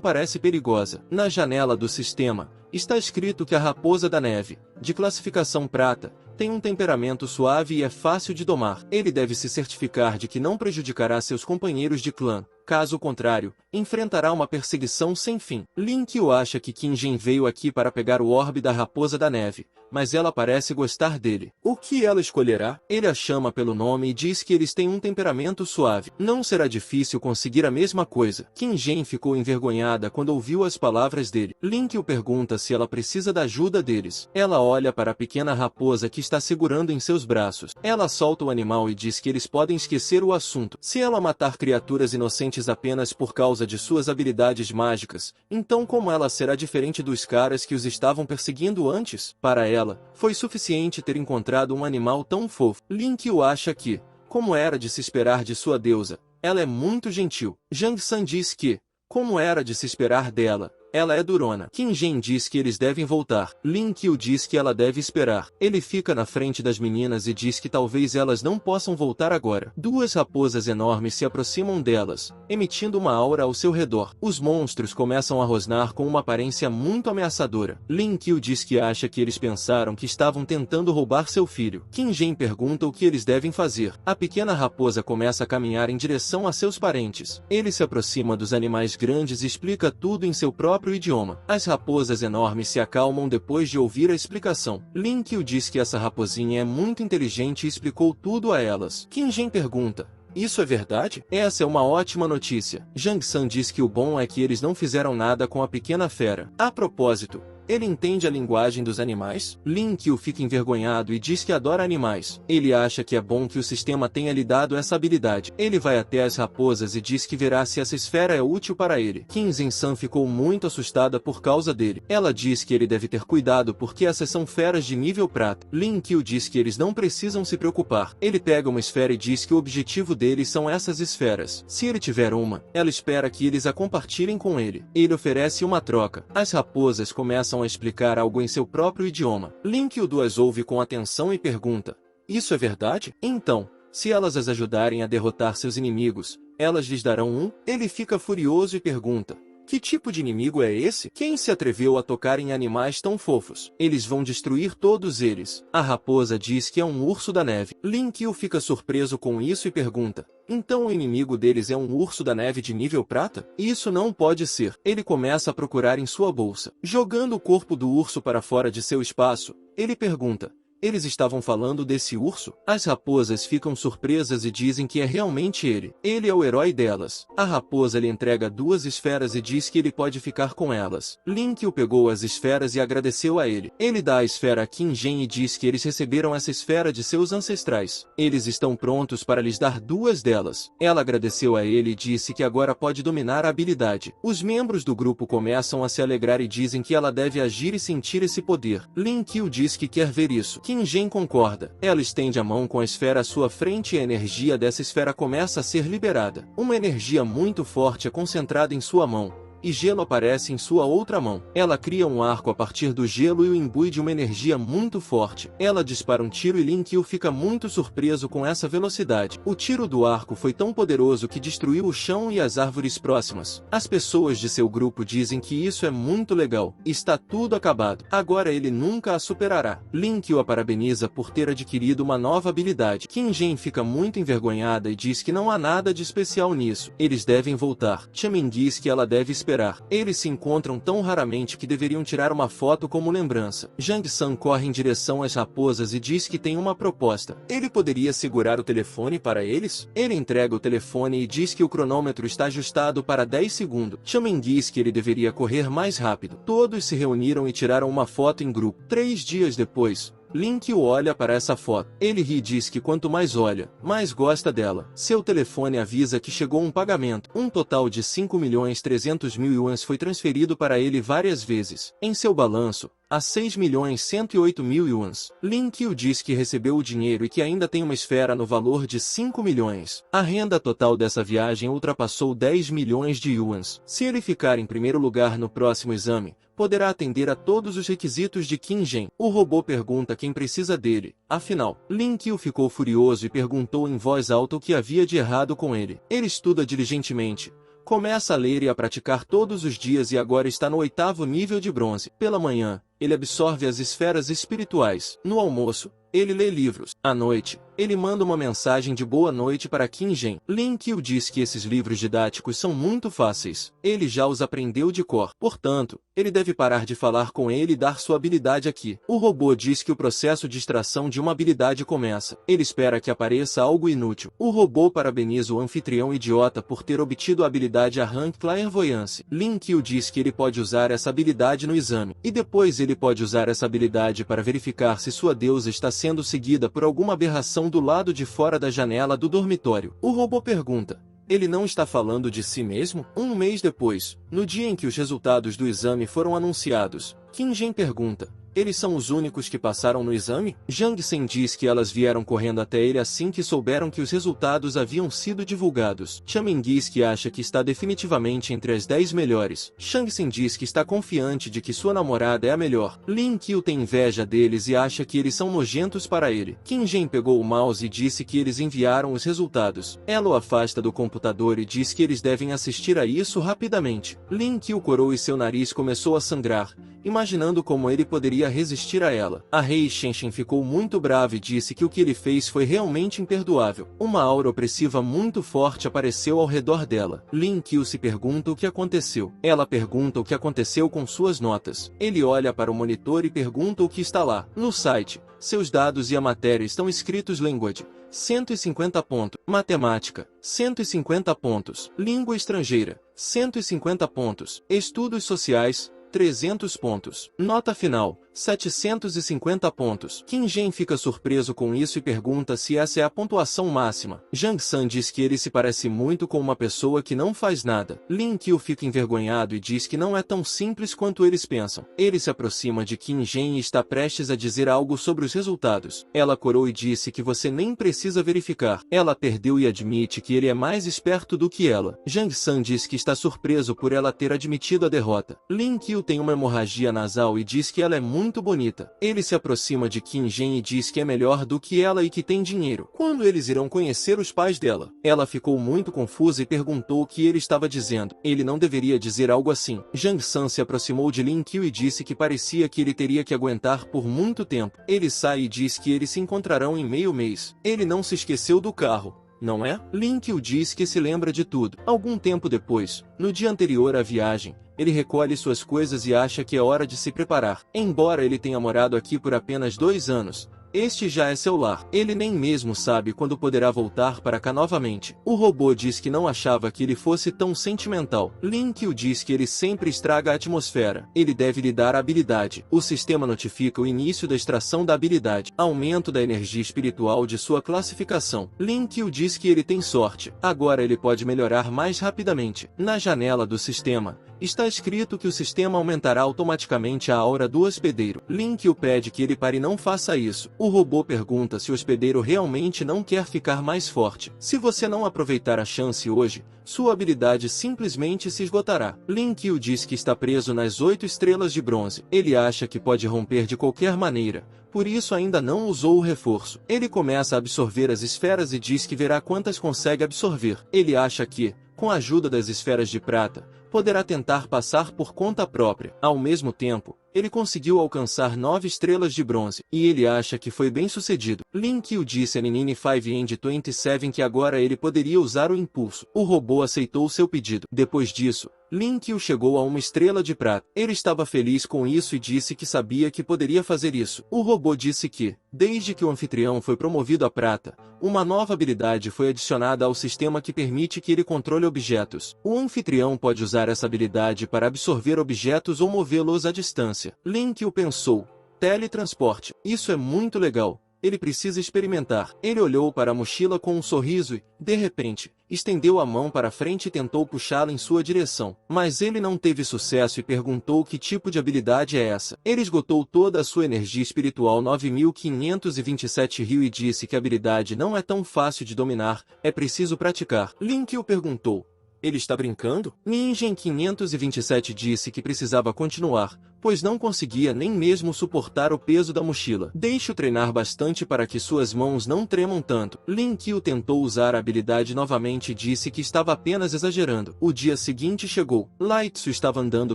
parece perigosa. Na janela do sistema, está escrito que a raposa da neve, de classificação prata, tem um temperamento suave e é fácil de domar. Ele deve se certificar de que não prejudicará seus companheiros de clã. Caso contrário, enfrentará uma perseguição sem fim. Lin Qiu acha que Qin Zhen veio aqui para pegar o orbe da raposa da neve, mas ela parece gostar dele. O que ela escolherá? Ele a chama pelo nome e diz que eles têm um temperamento suave. Não será difícil conseguir a mesma coisa. Qin Zhen ficou envergonhada quando ouviu as palavras dele. Lin Qiu pergunta se ela precisa da ajuda deles. Ela olha para a pequena raposa que está segurando em seus braços. Ela solta o animal e diz que eles podem esquecer o assunto. Se ela matar criaturas inocentes apenas por causa de suas habilidades mágicas, então como ela será diferente dos caras que os estavam perseguindo antes? Para ela, foi suficiente ter encontrado um animal tão fofo. Lin Qiu acha que, como era de se esperar de sua deusa, ela é muito gentil. Zhang San diz que, como era de se esperar dela, ela é durona. Qin Zhen diz que eles devem voltar. Lin Qiu diz que ela deve esperar. Ele fica na frente das meninas e diz que talvez elas não possam voltar agora. 2 raposas enormes se aproximam delas, emitindo uma aura ao seu redor. Os monstros começam a rosnar com uma aparência muito ameaçadora. Lin Qiu diz que acha que eles pensaram que estavam tentando roubar seu filho. Qin Zhen pergunta o que eles devem fazer. A pequena raposa começa a caminhar em direção a seus parentes. Ele se aproxima dos animais grandes e explica tudo em seu próprio idioma. As raposas enormes se acalmam depois de ouvir a explicação. Lin Qiu diz que essa raposinha é muito inteligente e explicou tudo a elas. Qin Zhen pergunta, isso é verdade? Essa é uma ótima notícia. Zhang San diz que o bom é que eles não fizeram nada com a pequena fera. A propósito, ele entende a linguagem dos animais? Lin Qiu fica envergonhado e diz que adora animais. Ele acha que é bom que o sistema tenha lhe dado essa habilidade. Ele vai até as raposas e diz que verá se essa esfera é útil para ele. Qin Zhen San ficou muito assustada por causa dele. Ela diz que ele deve ter cuidado porque essas são feras de nível prata. Lin Qiu diz que eles não precisam se preocupar. Ele pega uma esfera e diz que o objetivo deles são essas esferas. Se ele tiver uma, ela espera que eles a compartilhem com ele. Ele oferece uma troca. As raposas começam a explicar algo em seu próprio idioma. Lin Qiu as ouve com atenção e pergunta, isso é verdade? Então, se elas as ajudarem a derrotar seus inimigos, elas lhes darão um? Ele fica furioso e pergunta, que tipo de inimigo é esse? Quem se atreveu a tocar em animais tão fofos? Eles vão destruir todos eles. A raposa diz que é um urso da neve. Lin Qiu fica surpreso com isso e pergunta, então o inimigo deles é um urso da neve de nível prata? Isso não pode ser. Ele começa a procurar em sua bolsa. Jogando o corpo do urso para fora de seu espaço, ele pergunta, eles estavam falando desse urso? As raposas ficam surpresas e dizem que é realmente ele. Ele é o herói delas. A raposa lhe entrega 2 esferas e diz que ele pode ficar com elas. Lin Qiu pegou as esferas e agradeceu a ele. Ele dá a esfera a Qin Zhen e diz que eles receberam essa esfera de seus ancestrais. Eles estão prontos para lhes dar 2 delas. Ela agradeceu a ele e disse que agora pode dominar a habilidade. Os membros do grupo começam a se alegrar e dizem que ela deve agir e sentir esse poder. Lin Qiu diz que quer ver isso. Qin Zhen concorda. Ela estende a mão com a esfera à sua frente e a energia dessa esfera começa a ser liberada. Uma energia muito forte é concentrada em sua mão, e gelo aparece em sua outra mão. Ela cria um arco a partir do gelo e o imbui de uma energia muito forte. Ela dispara um tiro e Lin Qiu fica muito surpreso com essa velocidade. O tiro do arco foi tão poderoso que destruiu o chão e as árvores próximas. As pessoas de seu grupo dizem que isso é muito legal. Está tudo acabado. Agora ele nunca a superará. Lin Qiu a parabeniza por ter adquirido uma nova habilidade. Qin Zhen fica muito envergonhada e diz que não há nada de especial nisso. Eles devem voltar. Chamin diz que ela deve esperar esperar. Eles se encontram tão raramente que deveriam tirar uma foto como lembrança. Jang San corre em direção às raposas e diz que tem uma proposta. Ele poderia segurar o telefone para eles? Ele entrega o telefone e diz que o cronômetro está ajustado para 10 segundos. Chamen diz que ele deveria correr mais rápido. Todos se reuniram e tiraram uma foto em grupo. 3 dias depois, Lin-Kyu olha para essa foto. Ele ri e diz que quanto mais olha, mais gosta dela. Seu telefone avisa que chegou um pagamento. Um total de 5.300.000 yuans foi transferido para ele várias vezes. Em seu balanço, há 6.108.000 yuans. Lin-Kyu diz que recebeu o dinheiro e que ainda tem uma esfera no valor de 5 milhões. A renda total dessa viagem ultrapassou 10 milhões de yuans. Se ele ficar em primeiro lugar no próximo exame, poderá atender a todos os requisitos de Qin Zhen. O robô pergunta quem precisa dele. Afinal, Lin-Kyu ficou furioso e perguntou em voz alta o que havia de errado com ele. Ele estuda diligentemente, começa a ler e a praticar todos os dias e agora está no 8º nível de bronze. Pela manhã, ele absorve as esferas espirituais. No almoço, ele lê livros. À noite, ele manda uma mensagem de boa noite para Qin Zhen. Lin-Kyu diz que esses livros didáticos são muito fáceis. Ele já os aprendeu de cor. Portanto, ele deve parar de falar com ele e dar sua habilidade aqui. O robô diz que o processo de extração de uma habilidade começa. Ele espera que apareça algo inútil. O robô parabeniza o anfitrião idiota por ter obtido a habilidade Arranque Clairvoyance. Lin-Kyu diz que ele pode usar essa habilidade no exame. E depois ele pode usar essa habilidade para verificar se sua deusa está sendo seguida por alguma aberração do lado de fora da janela do dormitório. O robô pergunta: ele não está falando de si mesmo? Um mês depois, no dia em que os resultados do exame foram anunciados, Qin Zhen pergunta: eles são os únicos que passaram no exame? Jang Sen diz que elas vieram correndo até ele assim que souberam que os resultados haviam sido divulgados. Chamen diz que acha que está definitivamente entre as 10 melhores. Shang Sen diz que está confiante de que sua namorada é a melhor. Lin-Kyu tem inveja deles e acha que eles são nojentos para ele. Qin Zhen pegou o mouse e disse que eles enviaram os resultados. Ela o afasta do computador e diz que eles devem assistir a isso rapidamente. Lin-Kyu corou e seu nariz começou a sangrar, imaginando como ele poderia resistir a ela. A Rei Shenshen ficou muito brava e disse que o que ele fez foi realmente imperdoável. Uma aura opressiva muito forte apareceu ao redor dela. Lin-Kyu se pergunta o que aconteceu. Ela pergunta o que aconteceu com suas notas. Ele olha para o monitor e pergunta o que está lá. No site, seus dados e a matéria estão escritos Language, 150 pontos. Matemática, 150 pontos. Língua estrangeira, 150 pontos. Estudos sociais, 300 pontos. Nota final, 750 pontos. Qin Zhen fica surpreso com isso e pergunta se essa é a pontuação máxima. Jang San diz que ele se parece muito com uma pessoa que não faz nada. Lin-Kyu fica envergonhado e diz que não é tão simples quanto eles pensam. Ele se aproxima de Qin Zhen e está prestes a dizer algo sobre os resultados. Ela corou e disse que você nem precisa verificar. Ela perdeu e admite que ele é mais esperto do que ela. Jang San diz que está surpreso por ela ter admitido a derrota. Lin-Kyu tem uma hemorragia nasal e diz que ela é muito bonita. Ele se aproxima de Qin Zhen e diz que é melhor do que ela e que tem dinheiro. Quando eles irão conhecer os pais dela? Ela ficou muito confusa e perguntou o que ele estava dizendo. Ele não deveria dizer algo assim. Jang San se aproximou de Lin-Kyu e disse que parecia que ele teria que aguentar por muito tempo. Ele sai e diz que eles se encontrarão em meio mês. Ele não se esqueceu do carro, não é? Lin-Kyu diz que se lembra de tudo. Algum tempo depois, no dia anterior à viagem, ele recolhe suas coisas e acha que é hora de se preparar. Embora ele tenha morado aqui por apenas 2 anos, este já é seu lar. Ele nem mesmo sabe quando poderá voltar para cá novamente. O robô diz que não achava que ele fosse tão sentimental. Lin-Kyu diz que ele sempre estraga a atmosfera. Ele deve lhe dar a habilidade. O sistema notifica o início da extração da habilidade. Aumento da energia espiritual de sua classificação. Lin-Kyu diz que ele tem sorte. Agora ele pode melhorar mais rapidamente. Na janela do sistema, está escrito que o sistema aumentará automaticamente a aura do hospedeiro. Lin-Kyu pede que ele pare e não faça isso. O robô pergunta se o hospedeiro realmente não quer ficar mais forte. Se você não aproveitar a chance hoje, sua habilidade simplesmente se esgotará. Lin-Kyu diz que está preso nas 8 estrelas de bronze. Ele acha que pode romper de qualquer maneira, por isso ainda não usou o reforço. Ele começa a absorver as esferas e diz que verá quantas consegue absorver. Ele acha que, com a ajuda das esferas de prata, poderá tentar passar por conta própria. Ao mesmo tempo, ele conseguiu alcançar 9 estrelas de bronze, e ele acha que foi bem sucedido. Lin-Kyu disse a Ninin 5 que agora ele poderia usar o impulso. O robô aceitou seu pedido. Depois disso, Lin Qiu chegou a uma estrela de prata. Ele estava feliz com isso e disse que sabia que poderia fazer isso. O robô disse que, desde que o anfitrião foi promovido a prata, uma nova habilidade foi adicionada ao sistema que permite que ele controle objetos. O anfitrião pode usar essa habilidade para absorver objetos ou movê-los à distância. Lin Qiu pensou: teletransporte. Isso é muito legal. Ele precisa experimentar. Ele olhou para a mochila com um sorriso e, de repente, estendeu a mão para frente e tentou puxá-la em sua direção. Mas ele não teve sucesso e perguntou que tipo de habilidade é essa. Ele esgotou toda a sua energia espiritual 9527 Rio e disse que a habilidade não é tão fácil de dominar, é preciso praticar. Lin Qiu perguntou: ele está brincando? Ninja 527 disse que precisava continuar, pois não conseguia nem mesmo suportar o peso da mochila. Deixe-o treinar bastante para que suas mãos não tremam tanto. Lin Qiu tentou usar a habilidade novamente e disse que estava apenas exagerando. O dia seguinte chegou. Lai Tzu estava andando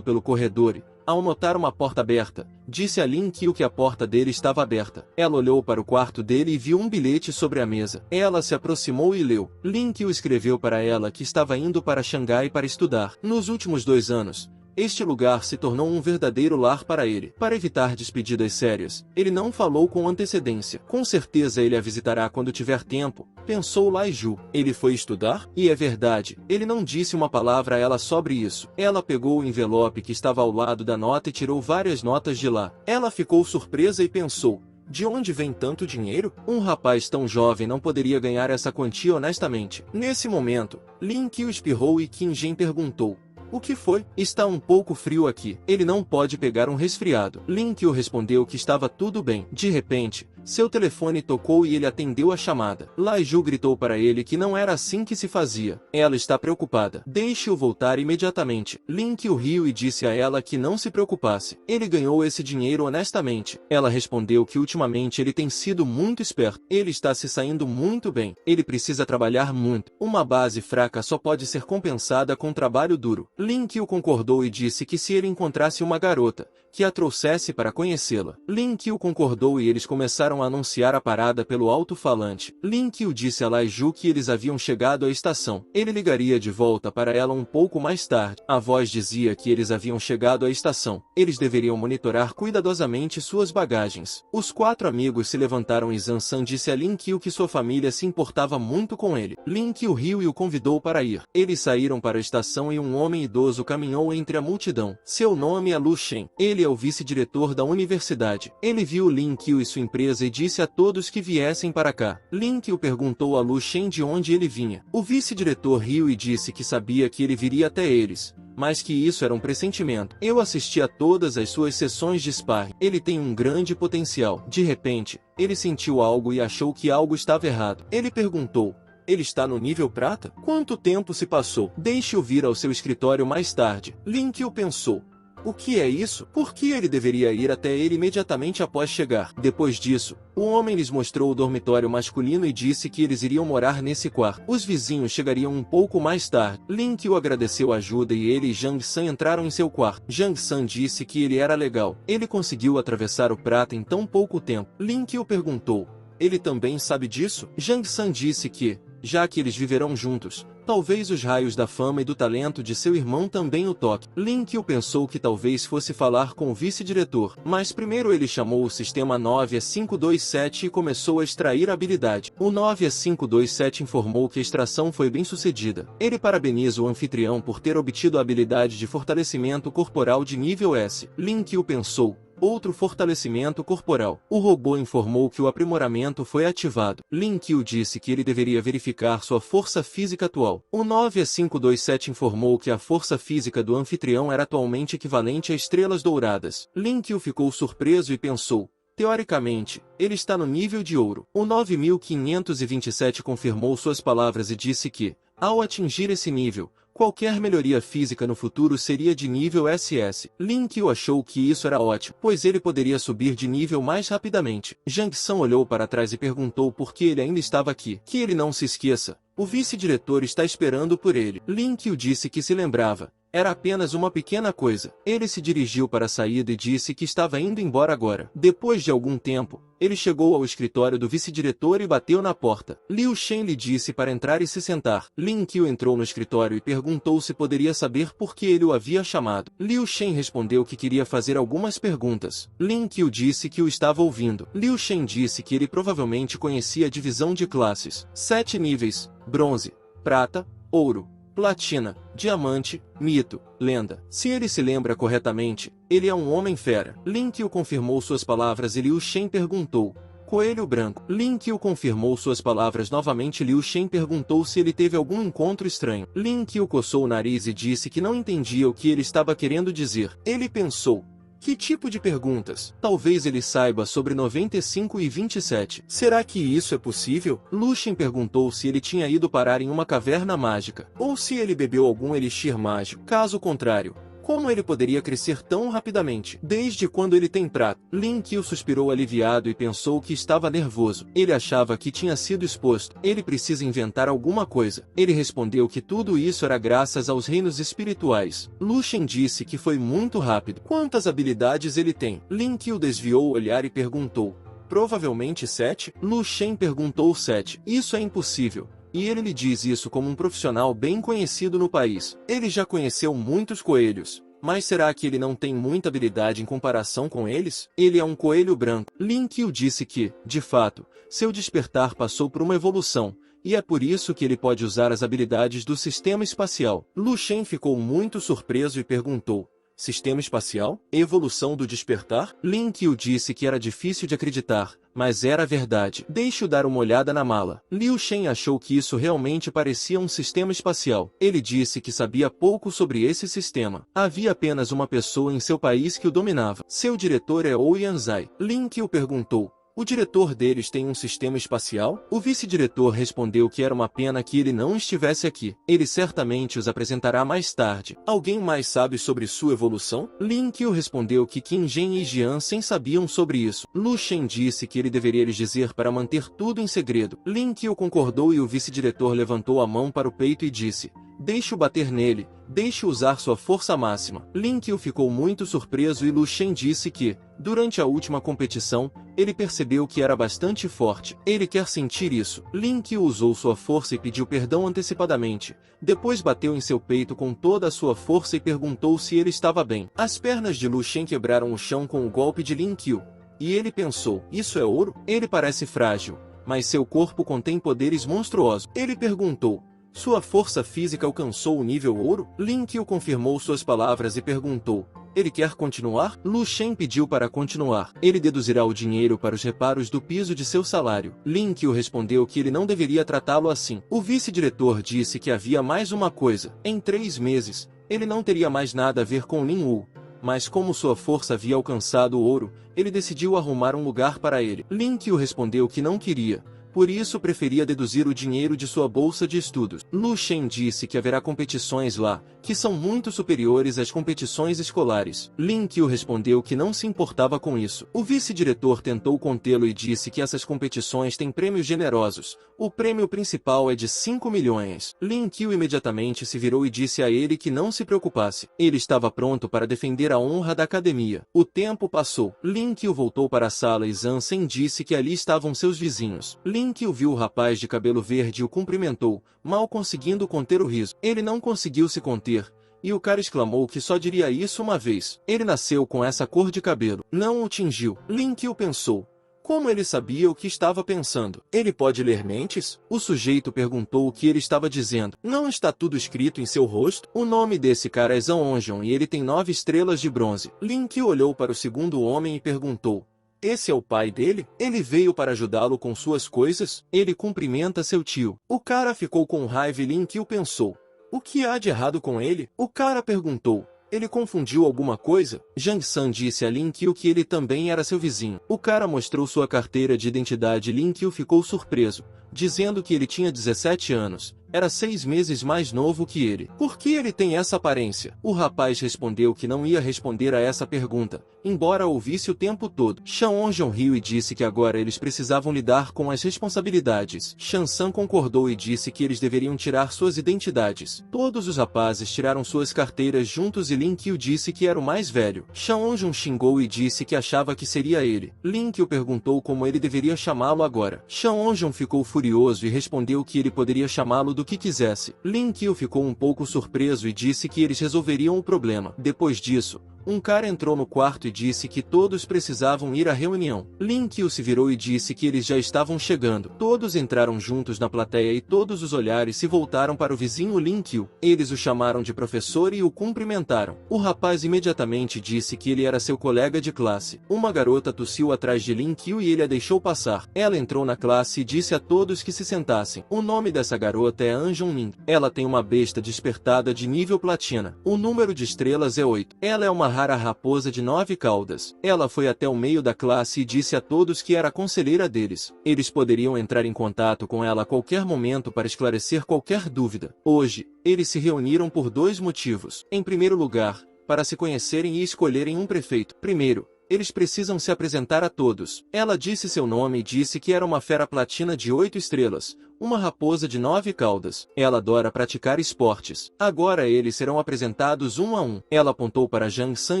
pelo corredor e, ao notar uma porta aberta, disse a Lin Qiu que a porta dele estava aberta. Ela olhou para o quarto dele e viu um bilhete sobre a mesa. Ela se aproximou e leu. Lin Qiu escreveu para ela que estava indo para Xangai para estudar. Nos últimos 2 anos, este lugar se tornou um verdadeiro lar para ele. Para evitar despedidas sérias, ele não falou com antecedência. Com certeza ele a visitará quando tiver tempo, pensou Lai Ju. Ele foi estudar? E é verdade, ele não disse uma palavra a ela sobre isso. Ela pegou o envelope que estava ao lado da nota e tirou várias notas de lá. Ela ficou surpresa e pensou: de onde vem tanto dinheiro? Um rapaz tão jovem não poderia ganhar essa quantia honestamente. Nesse momento, Lin Qiu espirrou e Qin Zhen perguntou: o que foi? Está um pouco frio aqui. Ele não pode pegar um resfriado. Lin Qiu respondeu que estava tudo bem. De repente, seu telefone tocou e ele atendeu a chamada. Lai Ju gritou para ele que não era assim que se fazia. Ela está preocupada. Deixe-o voltar imediatamente. Lin Qiu riu e disse a ela que não se preocupasse. Ele ganhou esse dinheiro honestamente. Ela respondeu que ultimamente ele tem sido muito esperto. Ele está se saindo muito bem. Ele precisa trabalhar muito. Uma base fraca só pode ser compensada com trabalho duro. Lin Qiu concordou e disse que se ele encontrasse uma garota, que a trouxesse para conhecê-la. Lin Qiu concordou e eles começaram a anunciar a parada pelo alto-falante. Lin Qiu disse a Lai Ju que eles haviam chegado à estação. Ele ligaria de volta para ela um pouco mais tarde. A voz dizia que eles haviam chegado à estação. Eles deveriam monitorar cuidadosamente suas bagagens. Os 4 amigos se levantaram e Zhan San disse a Lin Qiu que sua família se importava muito com ele. Lin Qiu riu e o convidou para ir. Eles saíram para a estação e um homem idoso caminhou entre a multidão. Seu nome é Lu Shen. Ele é o vice-diretor da universidade. Ele viu Lin Qiu e sua empresa e disse a todos que viessem para cá. Lin Qiu perguntou a Lu Shen de onde ele vinha. O vice-diretor riu e disse que sabia que ele viria até eles, mas que isso era um pressentimento. Eu assisti a todas as suas sessões de sparring. Ele tem um grande potencial. De repente, ele sentiu algo e achou que algo estava errado. Ele perguntou: ele está no nível prata? Quanto tempo se passou? Deixe-o vir ao seu escritório mais tarde. Lin Qiu pensou: o que é isso? Por que ele deveria ir até ele imediatamente após chegar? Depois disso, o homem lhes mostrou o dormitório masculino e disse que eles iriam morar nesse quarto. Os vizinhos chegariam um pouco mais tarde. Lin Qiu agradeceu a ajuda e ele e Zhang San entraram em seu quarto. Zhang San disse que ele era legal. Ele conseguiu atravessar o prata em tão pouco tempo. Lin Qiu perguntou: ele também sabe disso? Zhang San disse que, já que eles viverão juntos, talvez os raios da fama e do talento de seu irmão também o toquem. Lin Qiu pensou que talvez fosse falar com o vice-diretor, mas primeiro ele chamou o sistema 9E527 e começou a extrair a habilidade. O 9E527 informou que a extração foi bem sucedida. Ele parabeniza o anfitrião por ter obtido a habilidade de fortalecimento corporal de nível S. Lin Qiu pensou: outro fortalecimento corporal. O robô informou que o aprimoramento foi ativado. Lin Qiu disse que ele deveria verificar sua força física atual. O 9E527 informou que a força física do anfitrião era atualmente equivalente a estrelas douradas. Lin Qiu ficou surpreso e pensou: teoricamente, ele está no nível de ouro. O 9527 confirmou suas palavras e disse que, ao atingir esse nível, qualquer melhoria física no futuro seria de nível SS. Lin Qiu achou que isso era ótimo, pois ele poderia subir de nível mais rapidamente. Zhang San olhou para trás e perguntou por que ele ainda estava aqui. Que ele não se esqueça, o vice-diretor está esperando por ele. Lin Qiu disse que se lembrava. Era apenas uma pequena coisa. Ele se dirigiu para a saída e disse que estava indo embora agora. Depois de algum tempo, Ele chegou ao escritório do vice-diretor e bateu na porta. Liu Shen lhe disse para entrar e se sentar. Lin Qiu entrou no escritório e perguntou se poderia saber por que ele o havia chamado. Liu Shen respondeu que queria fazer algumas perguntas. Lin Qiu disse que o estava ouvindo. Liu Shen disse que ele provavelmente conhecia a divisão de classes. 7 níveis: bronze, prata, ouro, platina, diamante, mito, lenda. Se ele se lembra corretamente, ele é um homem fera. Lin Qiu confirmou suas palavras e Liu Shen perguntou: Coelho branco. Lin Qiu confirmou suas palavras novamente. Liu Shen perguntou se ele teve algum encontro estranho. Lin Qiu coçou o nariz e disse que não entendia o que ele estava querendo dizer. Ele pensou: que tipo de perguntas? Talvez ele saiba sobre 95 e 27. Será que isso é possível? Lu Shen perguntou se ele tinha ido parar em uma caverna mágica, ou se ele bebeu algum elixir mágico. Caso contrário, como ele poderia crescer tão rapidamente? Desde quando ele tem prata? Lin Qiu suspirou aliviado e pensou que estava nervoso. Ele achava que tinha sido exposto. Ele precisa inventar alguma coisa. Ele respondeu que tudo isso era graças aos reinos espirituais. Lu Shen disse que foi muito rápido. Quantas habilidades ele tem? Lin Qiu desviou o olhar e perguntou: provavelmente 7? Lu Shen perguntou 7. Isso é impossível. E ele lhe diz isso como um profissional bem conhecido no país. Ele já conheceu muitos coelhos, mas será que ele não tem muita habilidade em comparação com eles? Ele é um coelho branco. Lin Qiu disse que, de fato, seu despertar passou por uma evolução, e é por isso que ele pode usar as habilidades do sistema espacial. Lu Shen ficou muito surpreso e perguntou: sistema espacial? Evolução do despertar? Lin Qiu disse que era difícil de acreditar, mas era verdade. Deixe-o dar uma olhada na mala. Liu Shen achou que isso realmente parecia um sistema espacial. Ele disse que sabia pouco sobre esse sistema. Havia apenas uma pessoa em seu país que o dominava. Seu diretor é Ouyang Zai. Lin Qiu perguntou: o diretor deles tem um sistema espacial? O vice-diretor respondeu que era uma pena que ele não estivesse aqui. Ele certamente os apresentará mais tarde. Alguém mais sabe sobre sua evolução? Lin Qiu respondeu que Qin Zhen e Jian Sen sabiam sobre isso. Lu Shen disse que ele deveria lhes dizer para manter tudo em segredo. Lin Qiu concordou e o vice-diretor levantou a mão para o peito e disse: deixe-o bater nele, deixe-o usar sua força máxima. Lin Qiu ficou muito surpreso e Lu Shen disse que, durante a última competição, ele percebeu que era bastante forte. Ele quer sentir isso. Lin Qiu usou sua força e pediu perdão antecipadamente. Depois bateu em seu peito com toda a sua força e perguntou se ele estava bem. As pernas de Lu Shen quebraram o chão com o golpe de Lin Qiu. E ele pensou: isso é ouro? Ele parece frágil, mas seu corpo contém poderes monstruosos. Ele perguntou: sua força física alcançou o nível ouro? Lin Qiu confirmou suas palavras e perguntou: ele quer continuar? Lu Shen pediu para continuar. Ele deduzirá o dinheiro para os reparos do piso de seu salário. Lin Qiu respondeu que ele não deveria tratá-lo assim. O vice-diretor disse que havia mais uma coisa. Em 3 meses, ele não teria mais nada a ver com Lin Wu. Mas como sua força havia alcançado o ouro, ele decidiu arrumar um lugar para ele. Lin Qiu respondeu que não queria. Por isso preferia deduzir o dinheiro de sua bolsa de estudos. Lu Shen disse que haverá competições lá, que são muito superiores às competições escolares. Lin Qiu respondeu que não se importava com isso. O vice-diretor tentou contê-lo e disse que essas competições têm prêmios generosos. O prêmio principal é de 5 milhões. Lin Qiu imediatamente se virou e disse a ele que não se preocupasse. Ele estava pronto para defender a honra da academia. O tempo passou. Lin Qiu voltou para a sala e Zhang Sen disse que ali estavam seus vizinhos. Lin Qiu viu o rapaz de cabelo verde e o cumprimentou, mal conseguindo conter o riso. Ele não conseguiu se conter, e o cara exclamou que só diria isso uma vez. Ele nasceu com essa cor de cabelo. Não o tingiu. Lin Qiu pensou: como ele sabia o que estava pensando? Ele pode ler mentes? O sujeito perguntou o que ele estava dizendo. Não está tudo escrito em seu rosto? O nome desse cara é Zhang Onjon e ele tem 9 estrelas de bronze. Lin Qiu olhou para o segundo homem e perguntou: esse é o pai dele? Ele veio para ajudá-lo com suas coisas? Ele cumprimenta seu tio. O cara ficou com raiva e Lin Qiu pensou: o que há de errado com ele? O cara perguntou: ele confundiu alguma coisa? Zhang San disse a Lin Qiu que ele também era seu vizinho. O cara mostrou sua carteira de identidade e Lin Qiu ficou surpreso, dizendo que ele tinha 17 anos. era 6 meses mais novo que ele. Por que ele tem essa aparência? O rapaz respondeu que não ia responder a essa pergunta, embora a ouvisse o tempo todo. Xiaonjon riu e disse que agora eles precisavam lidar com as responsabilidades. Shansan concordou e disse que eles deveriam tirar suas identidades. Todos os rapazes tiraram suas carteiras juntos e Lin Qiu disse que era o mais velho. Xiaonjon xingou e disse que achava que seria ele. Lin Qiu perguntou como ele deveria chamá-lo agora. Xiaonjon ficou furioso e respondeu que ele poderia chamá-lo do que quisesse. Lin Qiu ficou um pouco surpreso e disse que eles resolveriam o problema. Depois disso, um cara entrou no quarto e disse que todos precisavam ir à reunião. Lin Qiu se virou e disse que eles já estavam chegando. Todos entraram juntos na plateia e todos os olhares se voltaram para o vizinho Lin Qiu. Eles o chamaram de professor e o cumprimentaram. O rapaz imediatamente disse que ele era seu colega de classe. Uma garota tossiu atrás de Lin Qiu e ele a deixou passar. Ela entrou na classe e disse a todos que se sentassem. O nome dessa garota é An Jun-ning. Ela tem uma besta despertada de nível platina. O número de estrelas é 8. Ela é uma rara raposa de 9 caudas. Ela foi até o meio da classe e disse a todos que era a conselheira deles. Eles poderiam entrar em contato com ela a qualquer momento para esclarecer qualquer dúvida. Hoje, eles se reuniram por 2 motivos. Em primeiro lugar, para se conhecerem e escolherem um prefeito. Primeiro, eles precisam se apresentar a todos. Ela disse seu nome e disse que era uma fera platina de 8 estrelas, uma raposa de 9 caudas. Ela adora praticar esportes. Agora eles serão apresentados um a um. Ela apontou para Zhang San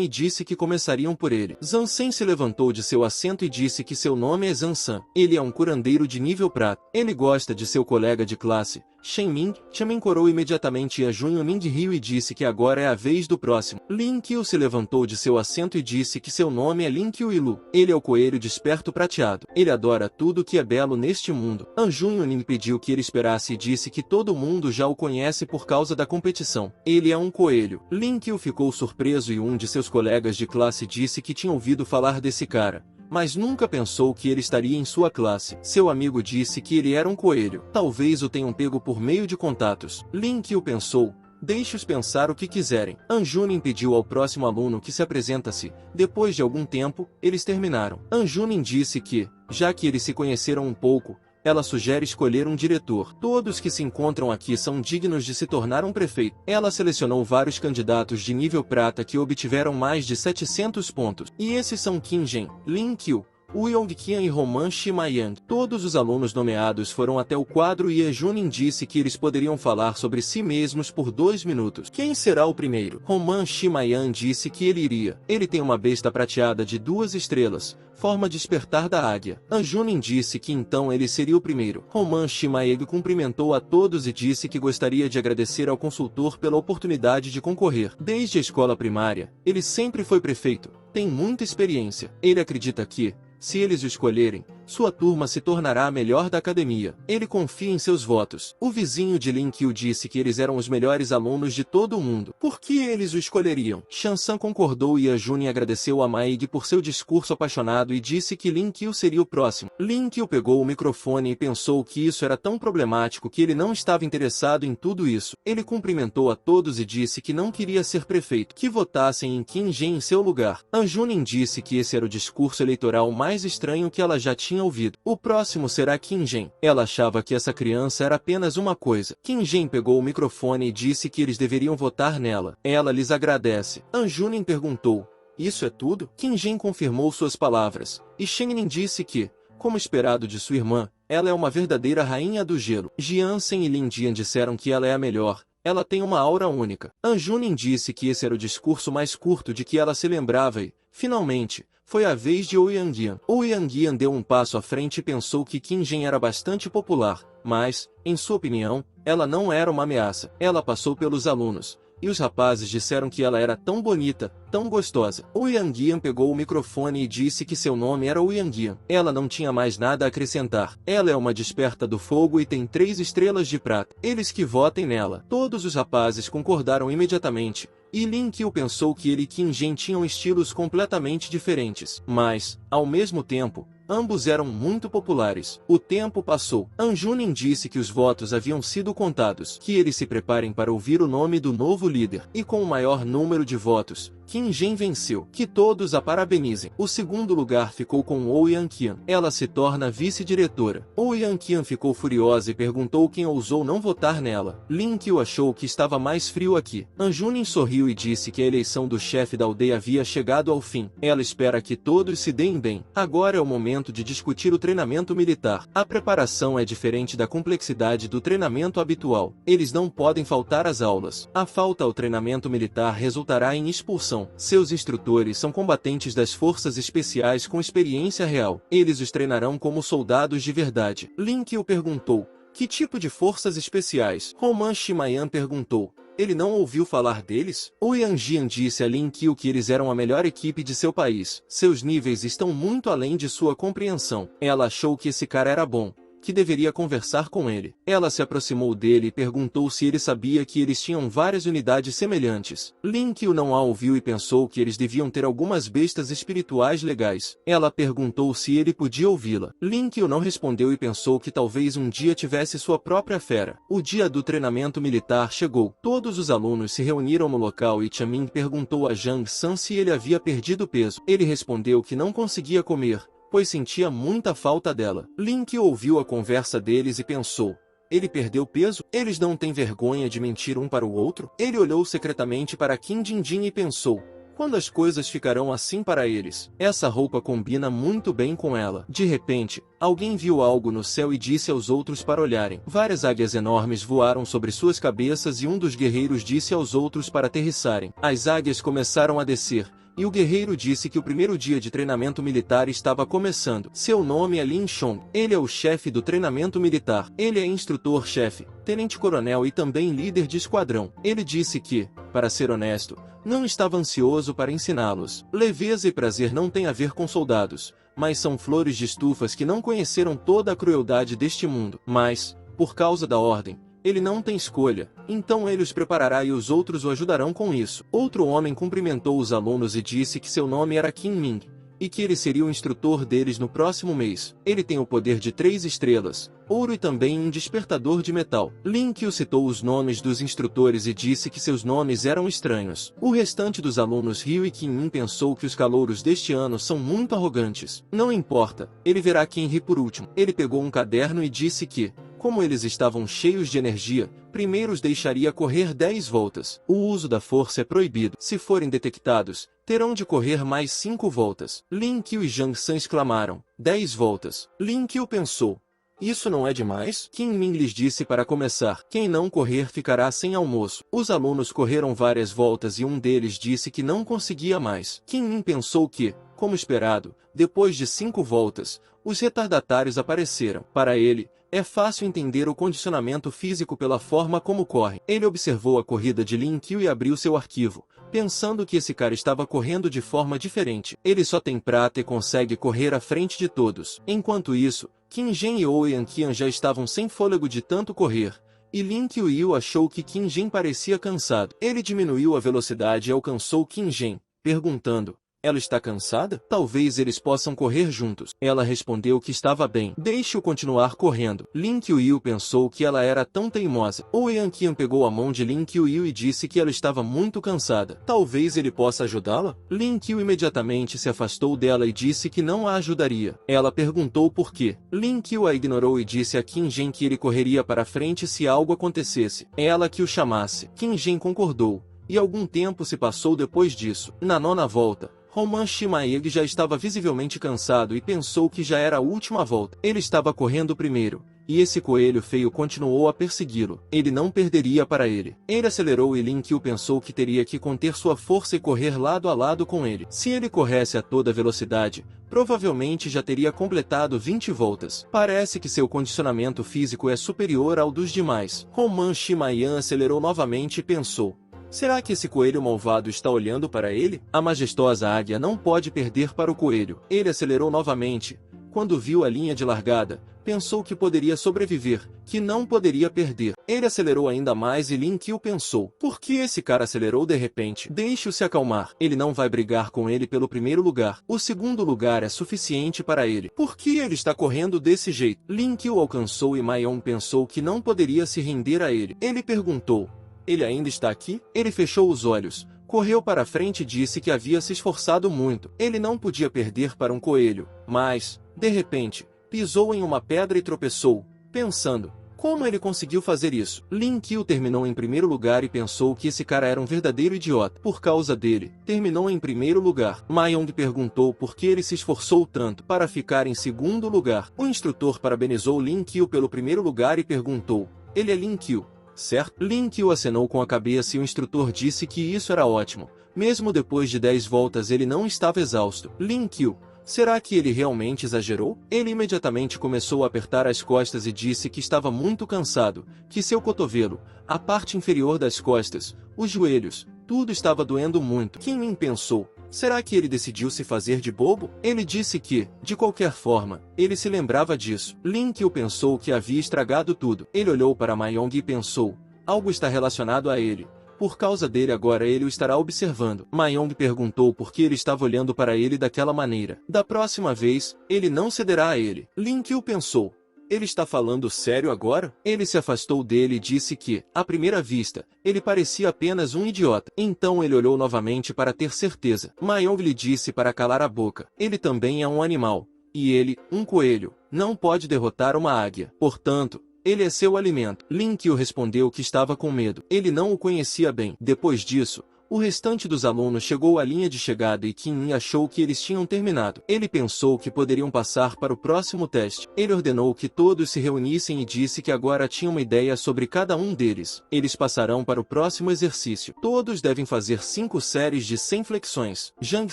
e disse que começariam por ele. Zhang San se levantou de seu assento e disse que seu nome é Zhang San. Ele é um curandeiro de nível prata. Ele gosta de seu colega de classe, Shen Ming. Chen corou imediatamente e a Jun Ming riu e disse que agora é a vez do próximo. Lin Qiu se levantou de seu assento e disse que seu nome é Lin Qiu Ilu. Ele é o coelho desperto prateado. Ele adora tudo que é belo neste mundo. An Jun pediu que ele esperasse e disse que todo mundo já o conhece por causa da competição. Ele é um coelho. Lin Qiu ficou surpreso e um de seus colegas de classe disse que tinha ouvido falar desse cara, mas nunca pensou que ele estaria em sua classe. Seu amigo disse que ele era um coelho. Talvez o tenham pego por meio de contatos. Lin Qiu pensou: deixe-os pensar o que quiserem. An Junin pediu ao próximo aluno que se apresenta-se. Depois de algum tempo, eles terminaram. An Junin disse que, já que eles se conheceram um pouco, ela sugere escolher um diretor. Todos que se encontram aqui são dignos de se tornar um prefeito. Ela selecionou vários candidatos de nível prata que obtiveram mais de 700 pontos. E esses são Qin Zhen, Lin Qiu, Wu Yongqian e Roman Shimayang. Todos os alunos nomeados foram até o quadro e Junin disse que eles poderiam falar sobre si mesmos por 2 minutos. Quem será o primeiro? Roman Shimayang disse que ele iria. Ele tem uma besta prateada de 2 estrelas, forma despertar da águia. An Junin disse que então ele seria o primeiro. Roman Shimayang cumprimentou a todos e disse que gostaria de agradecer ao consultor pela oportunidade de concorrer. Desde a escola primária, ele sempre foi prefeito. Tem muita experiência. Ele acredita que, se eles o escolherem, sua turma se tornará a melhor da academia. Ele confia em seus votos. O vizinho de Lin Qiu disse que eles eram os melhores alunos de todo o mundo. Por que eles o escolheriam? Shansan concordou e a Junin agradeceu a Maig por seu discurso apaixonado e disse que Lin Qiu seria o próximo. Lin Qiu pegou o microfone e pensou que isso era tão problemático que ele não estava interessado em tudo isso. Ele cumprimentou a todos e disse que não queria ser prefeito, que votassem em Qin Zhen em seu lugar. An Junin disse que esse era o discurso eleitoral mais estranho que ela já tinha ouvido. O próximo será Qin Zhen. Ela achava que essa criança era apenas uma coisa. Qin Zhen pegou o microfone e disse que eles deveriam votar nela. Ela lhes agradece. An Junin perguntou: isso é tudo? Qin Zhen confirmou suas palavras. E Shen disse que, como esperado de sua irmã, ela é uma verdadeira rainha do gelo. Jiansen e Lin Dian disseram que ela é a melhor. Ela tem uma aura única. An Junin disse que esse era o discurso mais curto de que ela se lembrava e, finalmente, foi a vez de Ouyang. Ouyang deu um passo à frente e pensou que Qin Zhen era bastante popular, mas, em sua opinião, ela não era uma ameaça. Ela passou pelos alunos, e os rapazes disseram que ela era tão bonita, tão gostosa. Ouyang pegou o microfone e disse que seu nome era Ouyang. Ela não tinha mais nada a acrescentar. Ela é uma desperta do fogo e tem 3 estrelas de prata. Eles que votem nela. Todos os rapazes concordaram imediatamente. E Lin Qiu pensou que ele e Qin Zhen tinham estilos completamente diferentes. Mas, ao mesmo tempo, ambos eram muito populares. O tempo passou. An Junin disse que os votos haviam sido contados, que eles se preparem para ouvir o nome do novo líder. E com o maior número de votos, Qin Zhen venceu. Que todos a parabenizem. O segundo lugar ficou com Ou Yanqian. Ela se torna vice-diretora. Ou Yanqian ficou furiosa e perguntou quem ousou não votar nela. Lin Qiu achou que estava mais frio aqui. Anjunin sorriu e disse que a eleição do chefe da aldeia havia chegado ao fim. Ela espera que todos se deem bem. Agora é o momento de discutir o treinamento militar. A preparação é diferente da complexidade do treinamento habitual. Eles não podem faltar às aulas. A falta ao treinamento militar resultará em expulsão. Seus instrutores são combatentes das forças especiais com experiência real. Eles os treinarão como soldados de verdade. Lin Qiu perguntou: que tipo de forças especiais? Roman Shimayan perguntou: ele não ouviu falar deles? O Yanjian disse a Lin Qiu que eles eram a melhor equipe de seu país. Seus níveis estão muito além de sua compreensão. Ela achou que esse cara era bom, que deveria conversar com ele. Ela se aproximou dele e perguntou se ele sabia que eles tinham várias unidades semelhantes. Lin Qiu não a ouviu e pensou que eles deviam ter algumas bestas espirituais legais. Ela perguntou se ele podia ouvi-la. Lin Qiu não respondeu e pensou que talvez um dia tivesse sua própria fera. O dia do treinamento militar chegou. Todos os alunos se reuniram no local e Tianming perguntou a Zhang San se ele havia perdido peso. Ele respondeu que não conseguia comer, pois sentia muita falta dela. Lin Qiu ouviu a conversa deles e pensou: ele perdeu peso? Eles não têm vergonha de mentir um para o outro? Ele olhou secretamente para Qin Jinjin e pensou: quando as coisas ficarão assim para eles? Essa roupa combina muito bem com ela. De repente, alguém viu algo no céu e disse aos outros para olharem. Várias águias enormes voaram sobre suas cabeças e um dos guerreiros disse aos outros para aterrissarem. As águias começaram a descer, e o guerreiro disse que o primeiro dia de treinamento militar estava começando. Seu nome é Lin Chong. Ele é o chefe do treinamento militar. Ele é instrutor-chefe, tenente-coronel e também líder de esquadrão. Ele disse que, para ser honesto, não estava ansioso para ensiná-los. Leveza e prazer não têm a ver com soldados, mas são flores de estufas que não conheceram toda a crueldade deste mundo. Mas, por causa da ordem, ele não tem escolha, então ele os preparará e os outros o ajudarão com isso. Outro homem cumprimentou os alunos e disse que seu nome era Qin Ming, e que ele seria o instrutor deles no próximo mês. Ele tem o poder de 3 estrelas, ouro e também um despertador de metal. Lin Qiu citou os nomes dos instrutores e disse que seus nomes eram estranhos. O restante dos alunos riu e Qin Min pensou que os calouros deste ano são muito arrogantes. Não importa, ele verá quem ri por último. Ele pegou um caderno e disse que, como eles estavam cheios de energia, primeiro os deixaria correr 10 voltas. O uso da força é proibido. Se forem detectados, terão de correr mais 5 voltas. Lin Qiu e Zhang San exclamaram: 10 voltas. Lin Qiu pensou: isso não é demais? Qin Min lhes disse para começar: quem não correr ficará sem almoço. Os alunos correram várias voltas e um deles disse que não conseguia mais. Qin Min pensou que, como esperado, depois de 5 voltas, os retardatários apareceram. Para ele, é fácil entender o condicionamento físico pela forma como corre. Ele observou a corrida de Lin Qiu e abriu seu arquivo, pensando que esse cara estava correndo de forma diferente. Ele só tem prata e consegue correr à frente de todos. Enquanto isso, Qin Zhen e Ou Yanqian já estavam sem fôlego de tanto correr, e Lin Qiu achou que Qin Zhen parecia cansado. Ele diminuiu a velocidade e alcançou Qin Zhen, perguntando: ela está cansada? Talvez eles possam correr juntos. Ela respondeu que estava bem. Deixe-o continuar correndo. Lin Qiu pensou que ela era tão teimosa. Ou Yanqian pegou a mão de Lin Qiu e disse que ela estava muito cansada. Talvez ele possa ajudá-la? Lin Qiu imediatamente se afastou dela e disse que não a ajudaria. Ela perguntou por quê. Lin Qiu a ignorou e disse a Qin Zhen que ele correria para frente se algo acontecesse. Ela que o chamasse. Qin Zhen concordou, e algum tempo se passou depois disso. Na 9ª volta, Roman Shimaeg já estava visivelmente cansado e pensou que já era a última volta. Ele estava correndo primeiro, e esse coelho feio continuou a persegui-lo. Ele não perderia para ele. Ele acelerou e Lin Qiu pensou que teria que conter sua força e correr lado a lado com ele. Se ele corresse a toda velocidade, provavelmente já teria completado 20 voltas. Parece que seu condicionamento físico é superior ao dos demais. Roman Shimayan acelerou novamente e pensou: será que esse coelho malvado está olhando para ele? A majestosa águia não pode perder para o coelho. Ele acelerou novamente. Quando viu a linha de largada, pensou que poderia sobreviver, que não poderia perder. Ele acelerou ainda mais e Lin Qiu pensou: por que esse cara acelerou de repente? Deixe-o se acalmar. Ele não vai brigar com ele pelo primeiro lugar. O segundo lugar é suficiente para ele. Por que ele está correndo desse jeito? Lin Qiu alcançou e Maion pensou que não poderia se render a ele. Ele perguntou: ele ainda está aqui? Ele fechou os olhos, correu para a frente e disse que havia se esforçado muito. Ele não podia perder para um coelho, mas, de repente, pisou em uma pedra e tropeçou, pensando: como ele conseguiu fazer isso? Lin Qiu terminou em primeiro lugar e pensou que esse cara era um verdadeiro idiota. Por causa dele, terminou em primeiro lugar. Ma Yong perguntou por que ele se esforçou tanto para ficar em segundo lugar. O instrutor parabenizou Lin Qiu pelo primeiro lugar e perguntou: ele é Lin Qiu, certo? Lin Qiu acenou com a cabeça e o instrutor disse que isso era ótimo. Mesmo depois de 10 voltas ele não estava exausto. Lin Qiu, será que ele realmente exagerou? Ele imediatamente começou a apertar as costas e disse que estava muito cansado, que seu cotovelo, a parte inferior das costas, os joelhos, tudo estava doendo muito. Qin Min pensou: será que ele decidiu se fazer de bobo? Ele disse que, de qualquer forma, ele se lembrava disso. Lin Qiu pensou que havia estragado tudo. Ele olhou para Ma Yong e pensou: algo está relacionado a ele. Por causa dele agora ele o estará observando. Ma Yong perguntou por que ele estava olhando para ele daquela maneira. Da próxima vez, ele não cederá a ele. Lin Qiu pensou: ele está falando sério agora? Ele se afastou dele e disse que, à primeira vista, ele parecia apenas um idiota. Então ele olhou novamente para ter certeza. Ma Yong lhe disse para calar a boca. Ele também é um animal. E ele, um coelho, não pode derrotar uma águia. Portanto, ele é seu alimento. Lin Qiu respondeu que estava com medo. Ele não o conhecia bem. Depois disso, o restante dos alunos chegou à linha de chegada e Qin Min achou que eles tinham terminado. Ele pensou que poderiam passar para o próximo teste. Ele ordenou que todos se reunissem e disse que agora tinha uma ideia sobre cada um deles. Eles passarão para o próximo exercício. Todos devem fazer 5 séries de 100 flexões. Zhang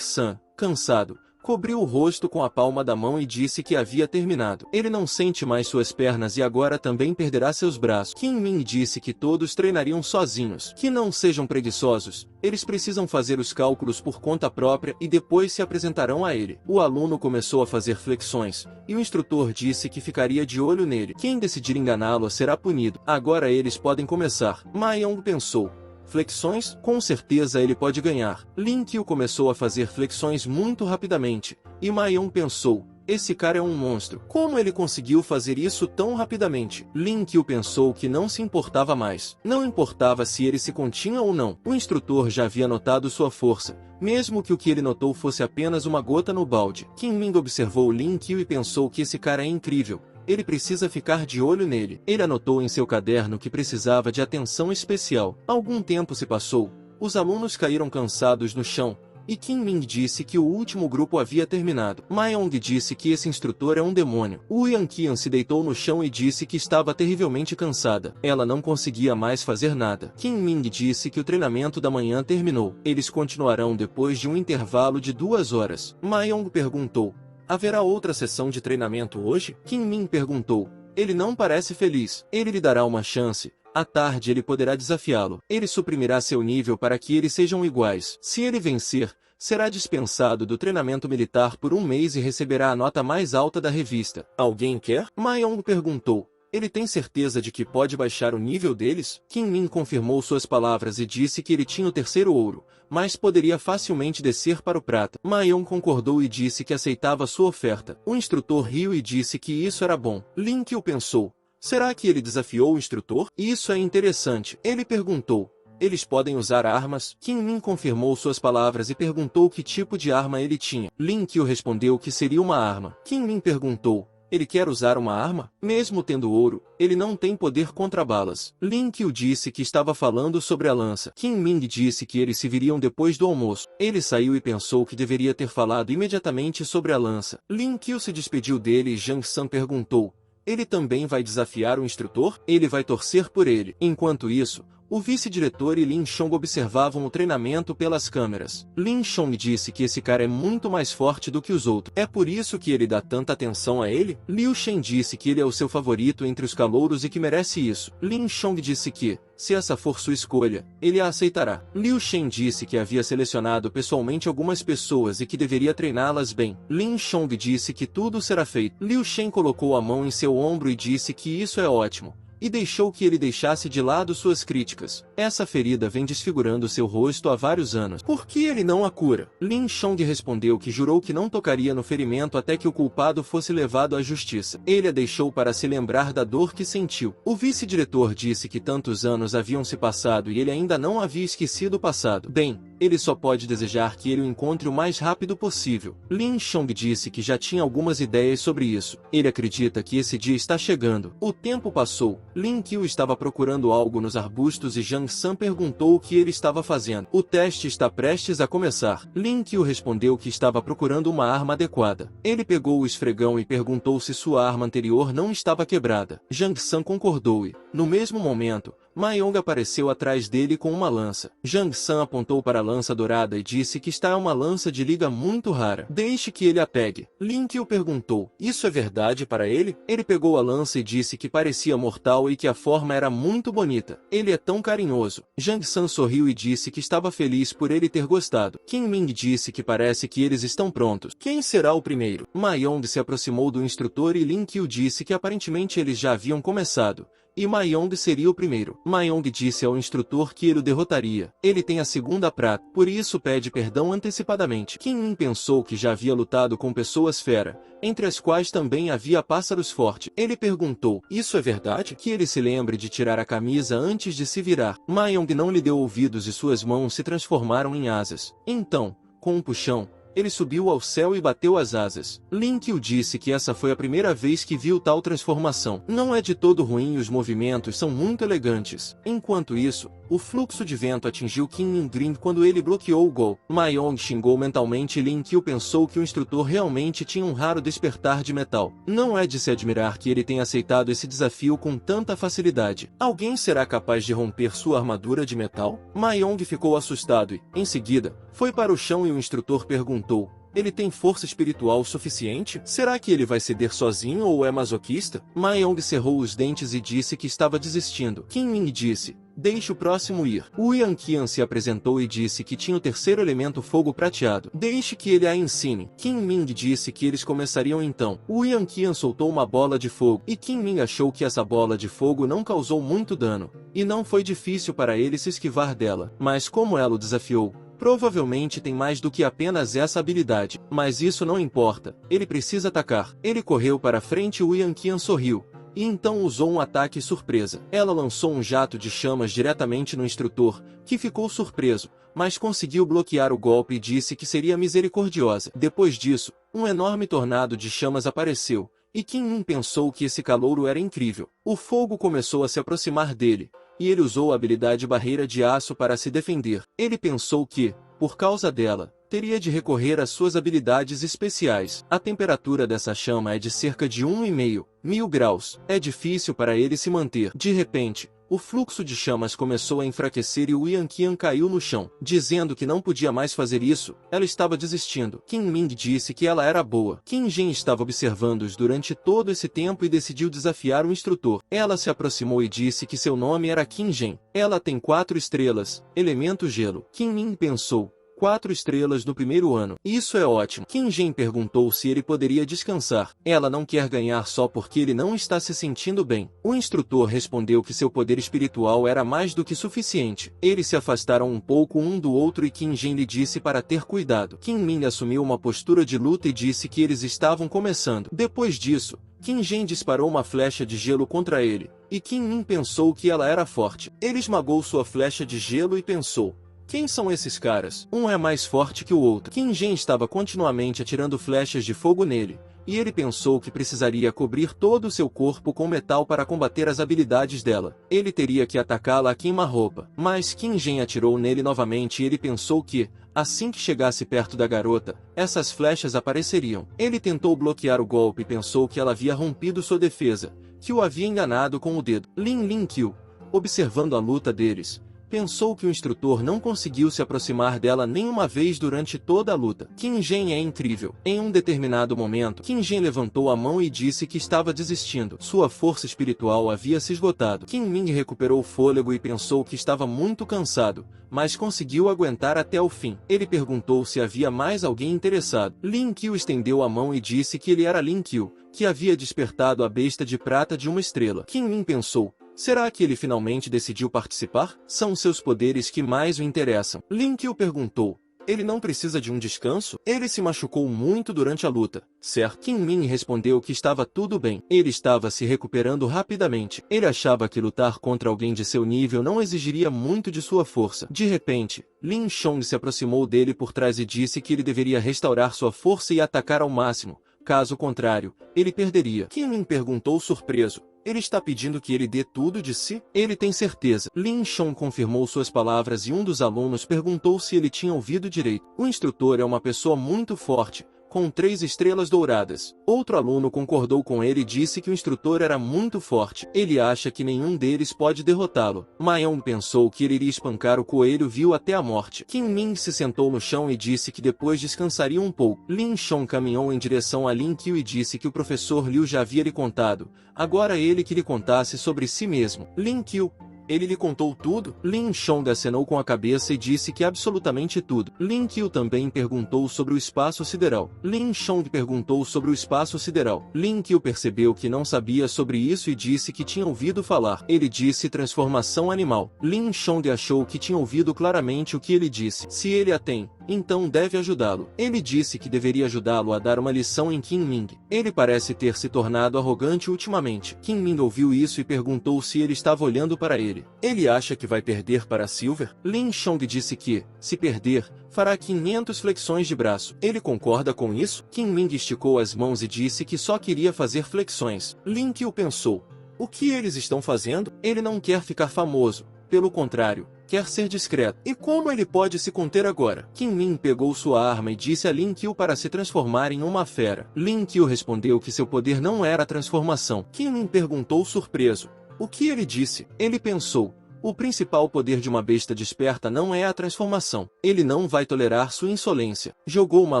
San, cansado, cobriu o rosto com a palma da mão e disse que havia terminado. Ele não sente mais suas pernas e agora também perderá seus braços. Qin Min disse que todos treinariam sozinhos. Que não sejam preguiçosos. Eles precisam fazer os cálculos por conta própria e depois se apresentarão a ele. O aluno começou a fazer flexões, e o instrutor disse que ficaria de olho nele. Quem decidir enganá-lo será punido. Agora eles podem começar. Ma Yong pensou: flexões? Com certeza ele pode ganhar. Lin Qiu começou a fazer flexões muito rapidamente, e Ma Yong pensou: esse cara é um monstro. Como ele conseguiu fazer isso tão rapidamente? Lin Qiu pensou que não se importava mais. Não importava se ele se continha ou não. O instrutor já havia notado sua força, mesmo que o que ele notou fosse apenas uma gota no balde. Qin Min observou Lin Qiu e pensou que esse cara é incrível. Ele precisa ficar de olho nele. Ele anotou em seu caderno que precisava de atenção especial. Algum tempo se passou. Os alunos caíram cansados no chão, e Qin Min disse que o último grupo havia terminado. Ma Yong disse que esse instrutor é um demônio. Wu Yanqian se deitou no chão e disse que estava terrivelmente cansada. Ela não conseguia mais fazer nada. Qin Min disse que o treinamento da manhã terminou. Eles continuarão depois de um intervalo de 2 horas. Ma Yong perguntou: haverá outra sessão de treinamento hoje? Qin Min perguntou. Ele não parece feliz. Ele lhe dará uma chance. À tarde ele poderá desafiá-lo. Ele suprimirá seu nível para que eles sejam iguais. Se ele vencer, será dispensado do treinamento militar por 1 mês e receberá a nota mais alta da revista. Alguém quer? Ma Yong perguntou. Ele tem certeza de que pode baixar o nível deles? Qin Min confirmou suas palavras e disse que ele tinha o 3º ouro, mas poderia facilmente descer para o prata. Ma Yong concordou e disse que aceitava sua oferta. O instrutor riu e disse que isso era bom. Lin Qiu pensou: será que ele desafiou o instrutor? Isso é interessante. Ele perguntou: eles podem usar armas? Qin Min confirmou suas palavras e perguntou que tipo de arma ele tinha. Lin Qiu respondeu que seria uma arma. Qin Min perguntou: ele quer usar uma arma? Mesmo tendo ouro, ele não tem poder contra balas. Lin Qiu disse que estava falando sobre a lança. Qin Min disse que eles se viriam depois do almoço. Ele saiu e pensou que deveria ter falado imediatamente sobre a lança. Lin Qiu se despediu dele e Zhang San perguntou: ele também vai desafiar o instrutor? Ele vai torcer por ele. Enquanto isso, o vice-diretor e Lin Chong observavam o treinamento pelas câmeras. Lin Chong disse que esse cara é muito mais forte do que os outros. É por isso que ele dá tanta atenção a ele? Liu Shen disse que ele é o seu favorito entre os calouros e que merece isso. Lin Chong disse que, se essa for sua escolha, ele a aceitará. Liu Shen disse que havia selecionado pessoalmente algumas pessoas e que deveria treiná-las bem. Lin Chong disse que tudo será feito. Liu Shen colocou a mão em seu ombro e disse que isso é ótimo, e deixou que ele deixasse de lado suas críticas. Essa ferida vem desfigurando seu rosto há vários anos. Por que ele não a cura? Lin Chong respondeu que jurou que não tocaria no ferimento até que o culpado fosse levado à justiça. Ele a deixou para se lembrar da dor que sentiu. O vice-diretor disse que tantos anos haviam se passado e ele ainda não havia esquecido o passado. Bem, ele só pode desejar que ele o encontre o mais rápido possível. Lin Chong disse que já tinha algumas ideias sobre isso. Ele acredita que esse dia está chegando. O tempo passou. Lin Qiu estava procurando algo nos arbustos e Zhang San perguntou o que ele estava fazendo. O teste está prestes a começar. Lin Qiu respondeu que estava procurando uma arma adequada. Ele pegou o esfregão e perguntou se sua arma anterior não estava quebrada. Zhang San concordou e, no mesmo momento, Ma Yong apareceu atrás dele com uma lança. Zhang San apontou para a lança dourada e disse que está uma lança de liga muito rara. Deixe que ele a pegue. Lin Qiu perguntou, isso é verdade para ele? Ele pegou a lança e disse que parecia mortal e que a forma era muito bonita. Ele é tão carinhoso. Zhang San sorriu e disse que estava feliz por ele ter gostado. Qin Ming disse que parece que eles estão prontos. Quem será o primeiro? Ma Yong se aproximou do instrutor e Lin Qiu disse que aparentemente eles já haviam começado. E Ma Yong seria o primeiro. Ma Yong disse ao instrutor que ele o derrotaria. Ele tem a segunda prata, por isso pede perdão antecipadamente. Qin Min pensou que já havia lutado com pessoas fera, entre as quais também havia pássaros fortes. Ele perguntou, isso é verdade? Que ele se lembre de tirar a camisa antes de se virar. Ma Yong não lhe deu ouvidos e suas mãos se transformaram em asas. Então, com um puxão, ele subiu ao céu e bateu as asas. Lin Qiu disse que essa foi a primeira vez que viu tal transformação. Não é de todo ruim e os movimentos são muito elegantes. Enquanto isso, o fluxo de vento atingiu Qin Mingrin quando ele bloqueou o gol. Ma Yong xingou mentalmente e Lin Qiu pensou que o instrutor realmente tinha um raro despertar de metal. Não é de se admirar que ele tenha aceitado esse desafio com tanta facilidade. Alguém será capaz de romper sua armadura de metal? Ma Yong ficou assustado e, em seguida, foi para o chão e o instrutor perguntou, ele tem força espiritual suficiente? Será que ele vai ceder sozinho ou é masoquista? Ma Yong cerrou os dentes e disse que estava desistindo. Qin Ming disse, deixe o próximo ir. Wu Yanqian se apresentou e disse que tinha o terceiro elemento fogo prateado. Deixe que ele a ensine. Qin Ming disse que eles começariam então. Wu Yanqian soltou uma bola de fogo, e Qin Ming achou que essa bola de fogo não causou muito dano, e não foi difícil para ele se esquivar dela. Mas como ela o desafiou, provavelmente tem mais do que apenas essa habilidade. Mas isso não importa. Ele precisa atacar. Ele correu para frente e Wu Yanqian sorriu. E então usou um ataque surpresa. Ela lançou um jato de chamas diretamente no instrutor, que ficou surpreso, mas conseguiu bloquear o golpe e disse que seria misericordiosa. Depois disso, um enorme tornado de chamas apareceu, e Qin Min pensou que esse calouro era incrível. O fogo começou a se aproximar dele, e ele usou a habilidade barreira de aço para se defender. Ele pensou que, por causa dela, teria de recorrer às suas habilidades especiais. A temperatura dessa chama é de cerca de 1,5 graus. É difícil para ele se manter. De repente, o fluxo de chamas começou a enfraquecer e Wu Yanqian caiu no chão. Dizendo que não podia mais fazer isso, ela estava desistindo. Qin Ming disse que ela era boa. Qin Zhen estava observando-os durante todo esse tempo e decidiu desafiar o instrutor. Ela se aproximou e disse que seu nome era Qin Zhen. Ela tem 4 estrelas, elemento gelo. Qin Ming pensou, 4 estrelas no primeiro ano. Isso é ótimo. Qin Zhen perguntou se ele poderia descansar. Ela não quer ganhar só porque ele não está se sentindo bem. O instrutor respondeu que seu poder espiritual era mais do que suficiente. Eles se afastaram um pouco um do outro e Qin Zhen lhe disse para ter cuidado. Qin Ming assumiu uma postura de luta e disse que eles estavam começando. Depois disso, Qin Zhen disparou uma flecha de gelo contra ele, e Qin Ming pensou que ela era forte. Ele esmagou sua flecha de gelo e pensou, quem são esses caras? Um é mais forte que o outro. Qin Zhen estava continuamente atirando flechas de fogo nele, e ele pensou que precisaria cobrir todo o seu corpo com metal para combater as habilidades dela. Ele teria que atacá-la a queima-roupa. Mas Qin Zhen atirou nele novamente e ele pensou que, assim que chegasse perto da garota, essas flechas apareceriam. Ele tentou bloquear o golpe e pensou que ela havia rompido sua defesa, que o havia enganado com o dedo. Lin Qiu, observando a luta deles, pensou que o instrutor não conseguiu se aproximar dela nenhuma vez durante toda a luta. Qin Zhen é incrível. Em um determinado momento, Qin Zhen levantou a mão e disse que estava desistindo. Sua força espiritual havia se esgotado. Qin Ming recuperou o fôlego e pensou que estava muito cansado, mas conseguiu aguentar até o fim. Ele perguntou se havia mais alguém interessado. Lin Qiu estendeu a mão e disse que ele era Lin Qiu, que havia despertado a besta de prata de uma estrela. Qin Ming pensou, será que ele finalmente decidiu participar? São seus poderes que mais o interessam. Lin Qiu perguntou, Ele não precisa de um descanso? Ele se machucou muito durante a luta, certo? Kim Min respondeu que estava tudo bem. Ele estava se recuperando rapidamente. Ele achava que lutar contra alguém de seu nível não exigiria muito de sua força. De repente, Lin Chong se aproximou dele por trás e disse que ele deveria restaurar sua força e atacar ao máximo. Caso contrário, ele perderia. Kim Min perguntou surpreso. Ele está pedindo que ele dê tudo de si? Ele tem certeza. Lin Chong confirmou suas palavras e um dos alunos perguntou se ele tinha ouvido direito. O instrutor é uma pessoa muito forte, com 3 estrelas douradas. Outro aluno concordou com ele e disse que o instrutor era muito forte. Ele acha que nenhum deles pode derrotá-lo. Mayong pensou que ele iria espancar o coelho viu até a morte. Kim Min se sentou no chão e disse que depois descansaria um pouco. Lin Chong caminhou em direção a Lin Qiu e disse que o professor Liu já havia lhe contado. Agora ele que lhe contasse sobre si mesmo. Lin Qiu. Ele lhe contou tudo? Lin Chong acenou com a cabeça e disse que absolutamente tudo. Lin Qiu também perguntou sobre o espaço sideral. Lin Chong perguntou sobre o espaço sideral. Lin Qiu percebeu que não sabia sobre isso e disse que tinha ouvido falar. Ele disse transformação animal. Lin Chong achou que tinha ouvido claramente o que ele disse. Se ele a tem, então deve ajudá-lo. Ele disse que deveria ajudá-lo a dar uma lição em Kim Ming. Ele parece ter se tornado arrogante ultimamente. Kim Ming ouviu isso e perguntou se ele estava olhando para ele. Ele acha que vai perder para Silver? Lin Chong disse que, se perder, fará 500 flexões de braço. Ele concorda com isso? Kim Ming esticou as mãos e disse que só queria fazer flexões. Lin Qiu pensou. O que eles estão fazendo? Ele não quer ficar famoso. Pelo contrário, quer ser discreto. E como ele pode se conter agora? Kim Min pegou sua arma e disse a Lin Qiu para se transformar em uma fera. Lin Qiu respondeu que seu poder não era a transformação. Kim Min perguntou surpreso. O que ele disse? Ele pensou. O principal poder de uma besta desperta não é a transformação. Ele não vai tolerar sua insolência. Jogou uma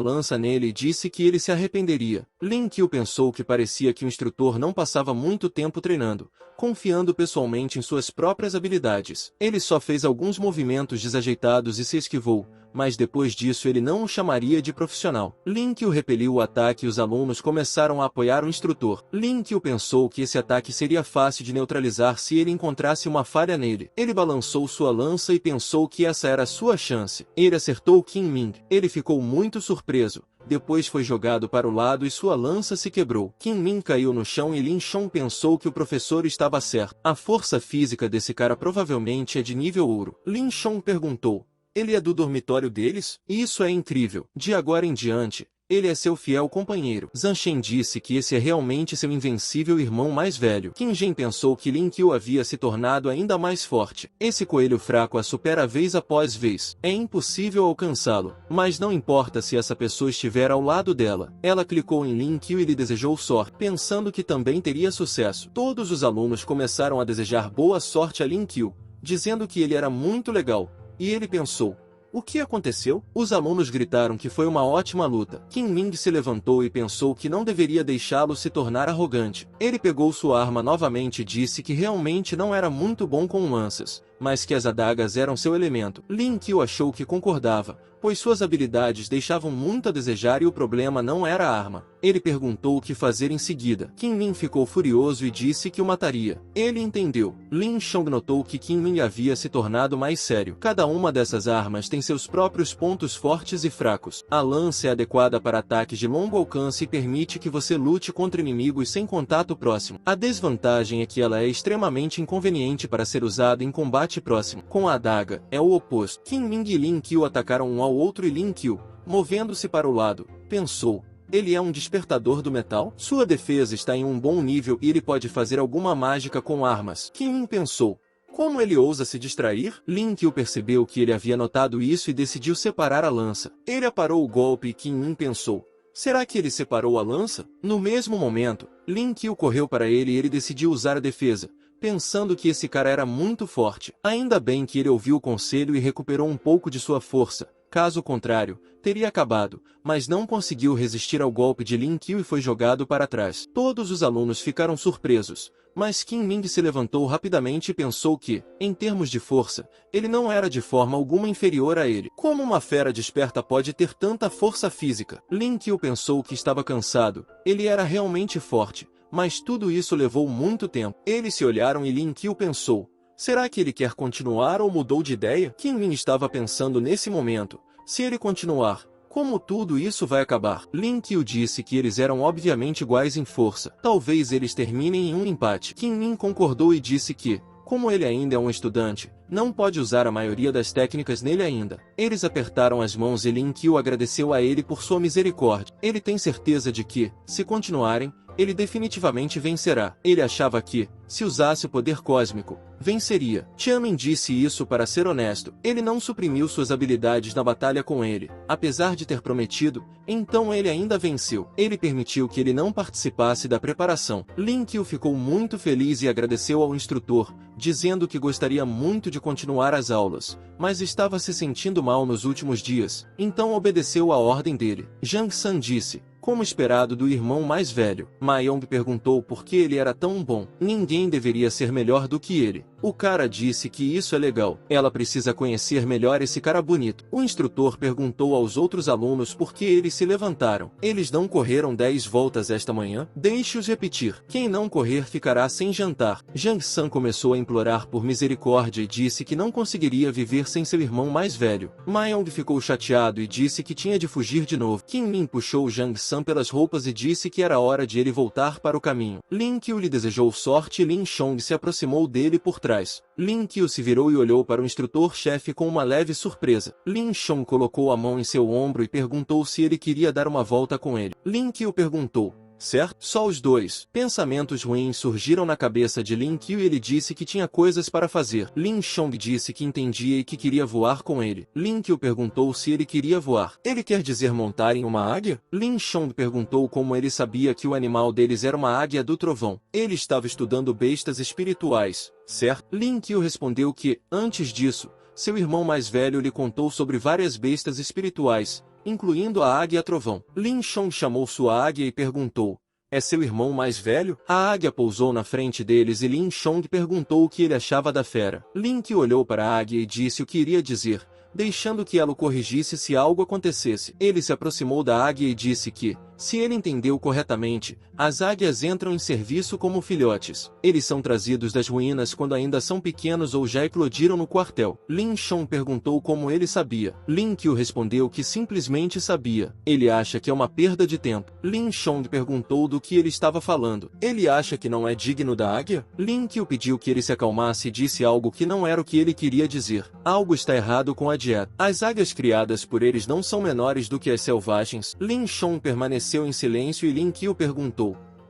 lança nele e disse que ele se arrependeria. Lin Qiu pensou que parecia que o instrutor não passava muito tempo treinando, confiando pessoalmente em suas próprias habilidades. Ele só fez alguns movimentos desajeitados e se esquivou, mas depois disso ele não o chamaria de profissional. Lin Qiu repeliu o ataque e os alunos começaram a apoiar o instrutor. Lin Qiu pensou que esse ataque seria fácil de neutralizar se ele encontrasse uma falha nele. Ele balançou sua lança e pensou que essa era sua chance. Ele acertou Kim Ming. Ele ficou muito surpreso. Depois foi jogado para o lado e sua lança se quebrou. Kim Min caiu no chão e Lin Chong pensou que o professor estava certo. A força física desse cara provavelmente é de nível ouro. Lin Chong perguntou. Ele é do dormitório deles? Isso é incrível. De agora em diante, ele é seu fiel companheiro. Zhang Shen disse que esse é realmente seu invencível irmão mais velho. Qin Zhen pensou que Lin Qiu havia se tornado ainda mais forte. Esse coelho fraco a supera vez após vez. É impossível alcançá-lo. Mas não importa se essa pessoa estiver ao lado dela. Ela clicou em Lin Qiu e lhe desejou sorte, pensando que também teria sucesso. Todos os alunos começaram a desejar boa sorte a Lin Qiu, dizendo que ele era muito legal. E ele pensou. O que aconteceu? Os alunos gritaram que foi uma ótima luta. Kim Ming se levantou e pensou que não deveria deixá-lo se tornar arrogante. Ele pegou sua arma novamente e disse que realmente não era muito bom com lanças, mas que as adagas eram seu elemento. Lin Qiu achou que concordava, pois suas habilidades deixavam muito a desejar e o problema não era a arma. Ele perguntou o que fazer em seguida. Kim Min ficou furioso e disse que o mataria. Ele entendeu. Lin Chong notou que Kim Min havia se tornado mais sério. Cada uma dessas armas tem seus próprios pontos fortes e fracos. A lança é adequada para ataques de longo alcance e permite que você lute contra inimigos sem contato próximo. A desvantagem é que ela é extremamente inconveniente para ser usada em combate próximo. Com a adaga, é o oposto. Kim Ming e Lin Qiu atacaram um ao outro e Lin Qiu, movendo-se para o lado, pensou. Ele é um despertador do metal? Sua defesa está em um bom nível e ele pode fazer alguma mágica com armas. Kim Min pensou. Como ele ousa se distrair? Lin Qiu percebeu que ele havia notado isso e decidiu separar a lança. Ele aparou o golpe e Kim Min pensou. Será que ele separou a lança? No mesmo momento, Lin Qiu correu para ele e ele decidiu usar a defesa, pensando que esse cara era muito forte. Ainda bem que ele ouviu o conselho e recuperou um pouco de sua força. Caso contrário, teria acabado, mas não conseguiu resistir ao golpe de Lin Qiu e foi jogado para trás. Todos os alunos ficaram surpresos, mas Kim Ming se levantou rapidamente e pensou que, em termos de força, ele não era de forma alguma inferior a ele. Como uma fera desperta pode ter tanta força física? Lin Qiu pensou que estava cansado. Ele era realmente forte, mas tudo isso levou muito tempo. Eles se olharam e Lin Qiu pensou. Será que ele quer continuar ou mudou de ideia? Kim Min estava pensando nesse momento, Se ele continuar, como tudo isso vai acabar? Lin Qiu disse que eles eram obviamente iguais em força. Talvez eles terminem em um empate. Qin Min concordou e disse que, como ele ainda é um estudante, não pode usar a maioria das técnicas nele ainda. Eles apertaram as mãos e Lin Qiu agradeceu a ele por sua misericórdia. Ele tem certeza de que, se continuarem, ele definitivamente vencerá. Ele achava que, se usasse o poder cósmico, venceria. Xiamen disse isso para ser honesto. Ele não suprimiu suas habilidades na batalha com ele, apesar de ter prometido, então ele ainda venceu. Ele permitiu que ele não participasse da preparação. Lin Qiu ficou muito feliz e agradeceu ao instrutor, dizendo que gostaria muito de continuar as aulas, mas estava se sentindo mal nos últimos dias, então obedeceu à ordem dele. Zhang San disse, como esperado do irmão mais velho. Ma Yong perguntou por que ele era tão bom. Ninguém deveria ser melhor do que ele. O cara disse que isso é legal. Ela precisa conhecer melhor esse cara bonito. O instrutor perguntou aos outros alunos por que eles se levantaram. Eles não correram 10 voltas esta manhã? Deixe-os repetir. Quem não correr ficará sem jantar. Zhang San começou a implorar por misericórdia e disse que não conseguiria viver sem seu irmão mais velho. Ma Yong ficou chateado e disse que tinha de fugir de novo. Qin Min puxou Zhang San pelas roupas e disse que era hora de ele voltar para o caminho. Lin Qiu lhe desejou sorte e Lin Chong se aproximou dele por trás. Lin Qiu se virou e olhou para o instrutor-chefe com uma leve surpresa. Lin Chong colocou a mão em seu ombro e perguntou se ele queria dar uma volta com ele. Lin Qiu perguntou, certo? Só os dois. Pensamentos ruins surgiram na cabeça de Lin Qiu e ele disse que tinha coisas para fazer. Lin Chong disse que entendia e que queria voar com ele. Lin Qiu perguntou se ele queria voar. Ele quer dizer montar em uma águia? Lin Chong perguntou como ele sabia que o animal deles era uma águia do trovão. Ele estava estudando bestas espirituais, certo? Lin Qiu respondeu que, antes disso, seu irmão mais velho lhe contou sobre várias bestas espirituais, incluindo a águia trovão. Lin Chong chamou sua águia e perguntou, é seu irmão mais velho? A águia pousou na frente deles e Lin Chong perguntou o que ele achava da fera. Lin Qiu olhou para a águia e disse o que iria dizer, deixando que ela o corrigisse se algo acontecesse. Ele se aproximou da águia e disse que, se ele entendeu corretamente, as águias entram em serviço como filhotes. Eles são trazidos das ruínas quando ainda são pequenos ou já eclodiram no quartel. Lin Chong perguntou como ele sabia. Lin Qiu respondeu que simplesmente sabia. Ele acha que é uma perda de tempo. Lin Chong perguntou do que ele estava falando. Ele acha que não é digno da águia? Lin Qiu pediu que ele se acalmasse e disse algo que não era o que ele queria dizer. Algo está errado com a dieta. As águias criadas por eles não são menores do que as selvagens. Lin Chong permaneceu em silêncio e Lin Qiu perguntou,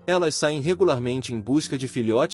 elas saem regularmente em busca de filhotes?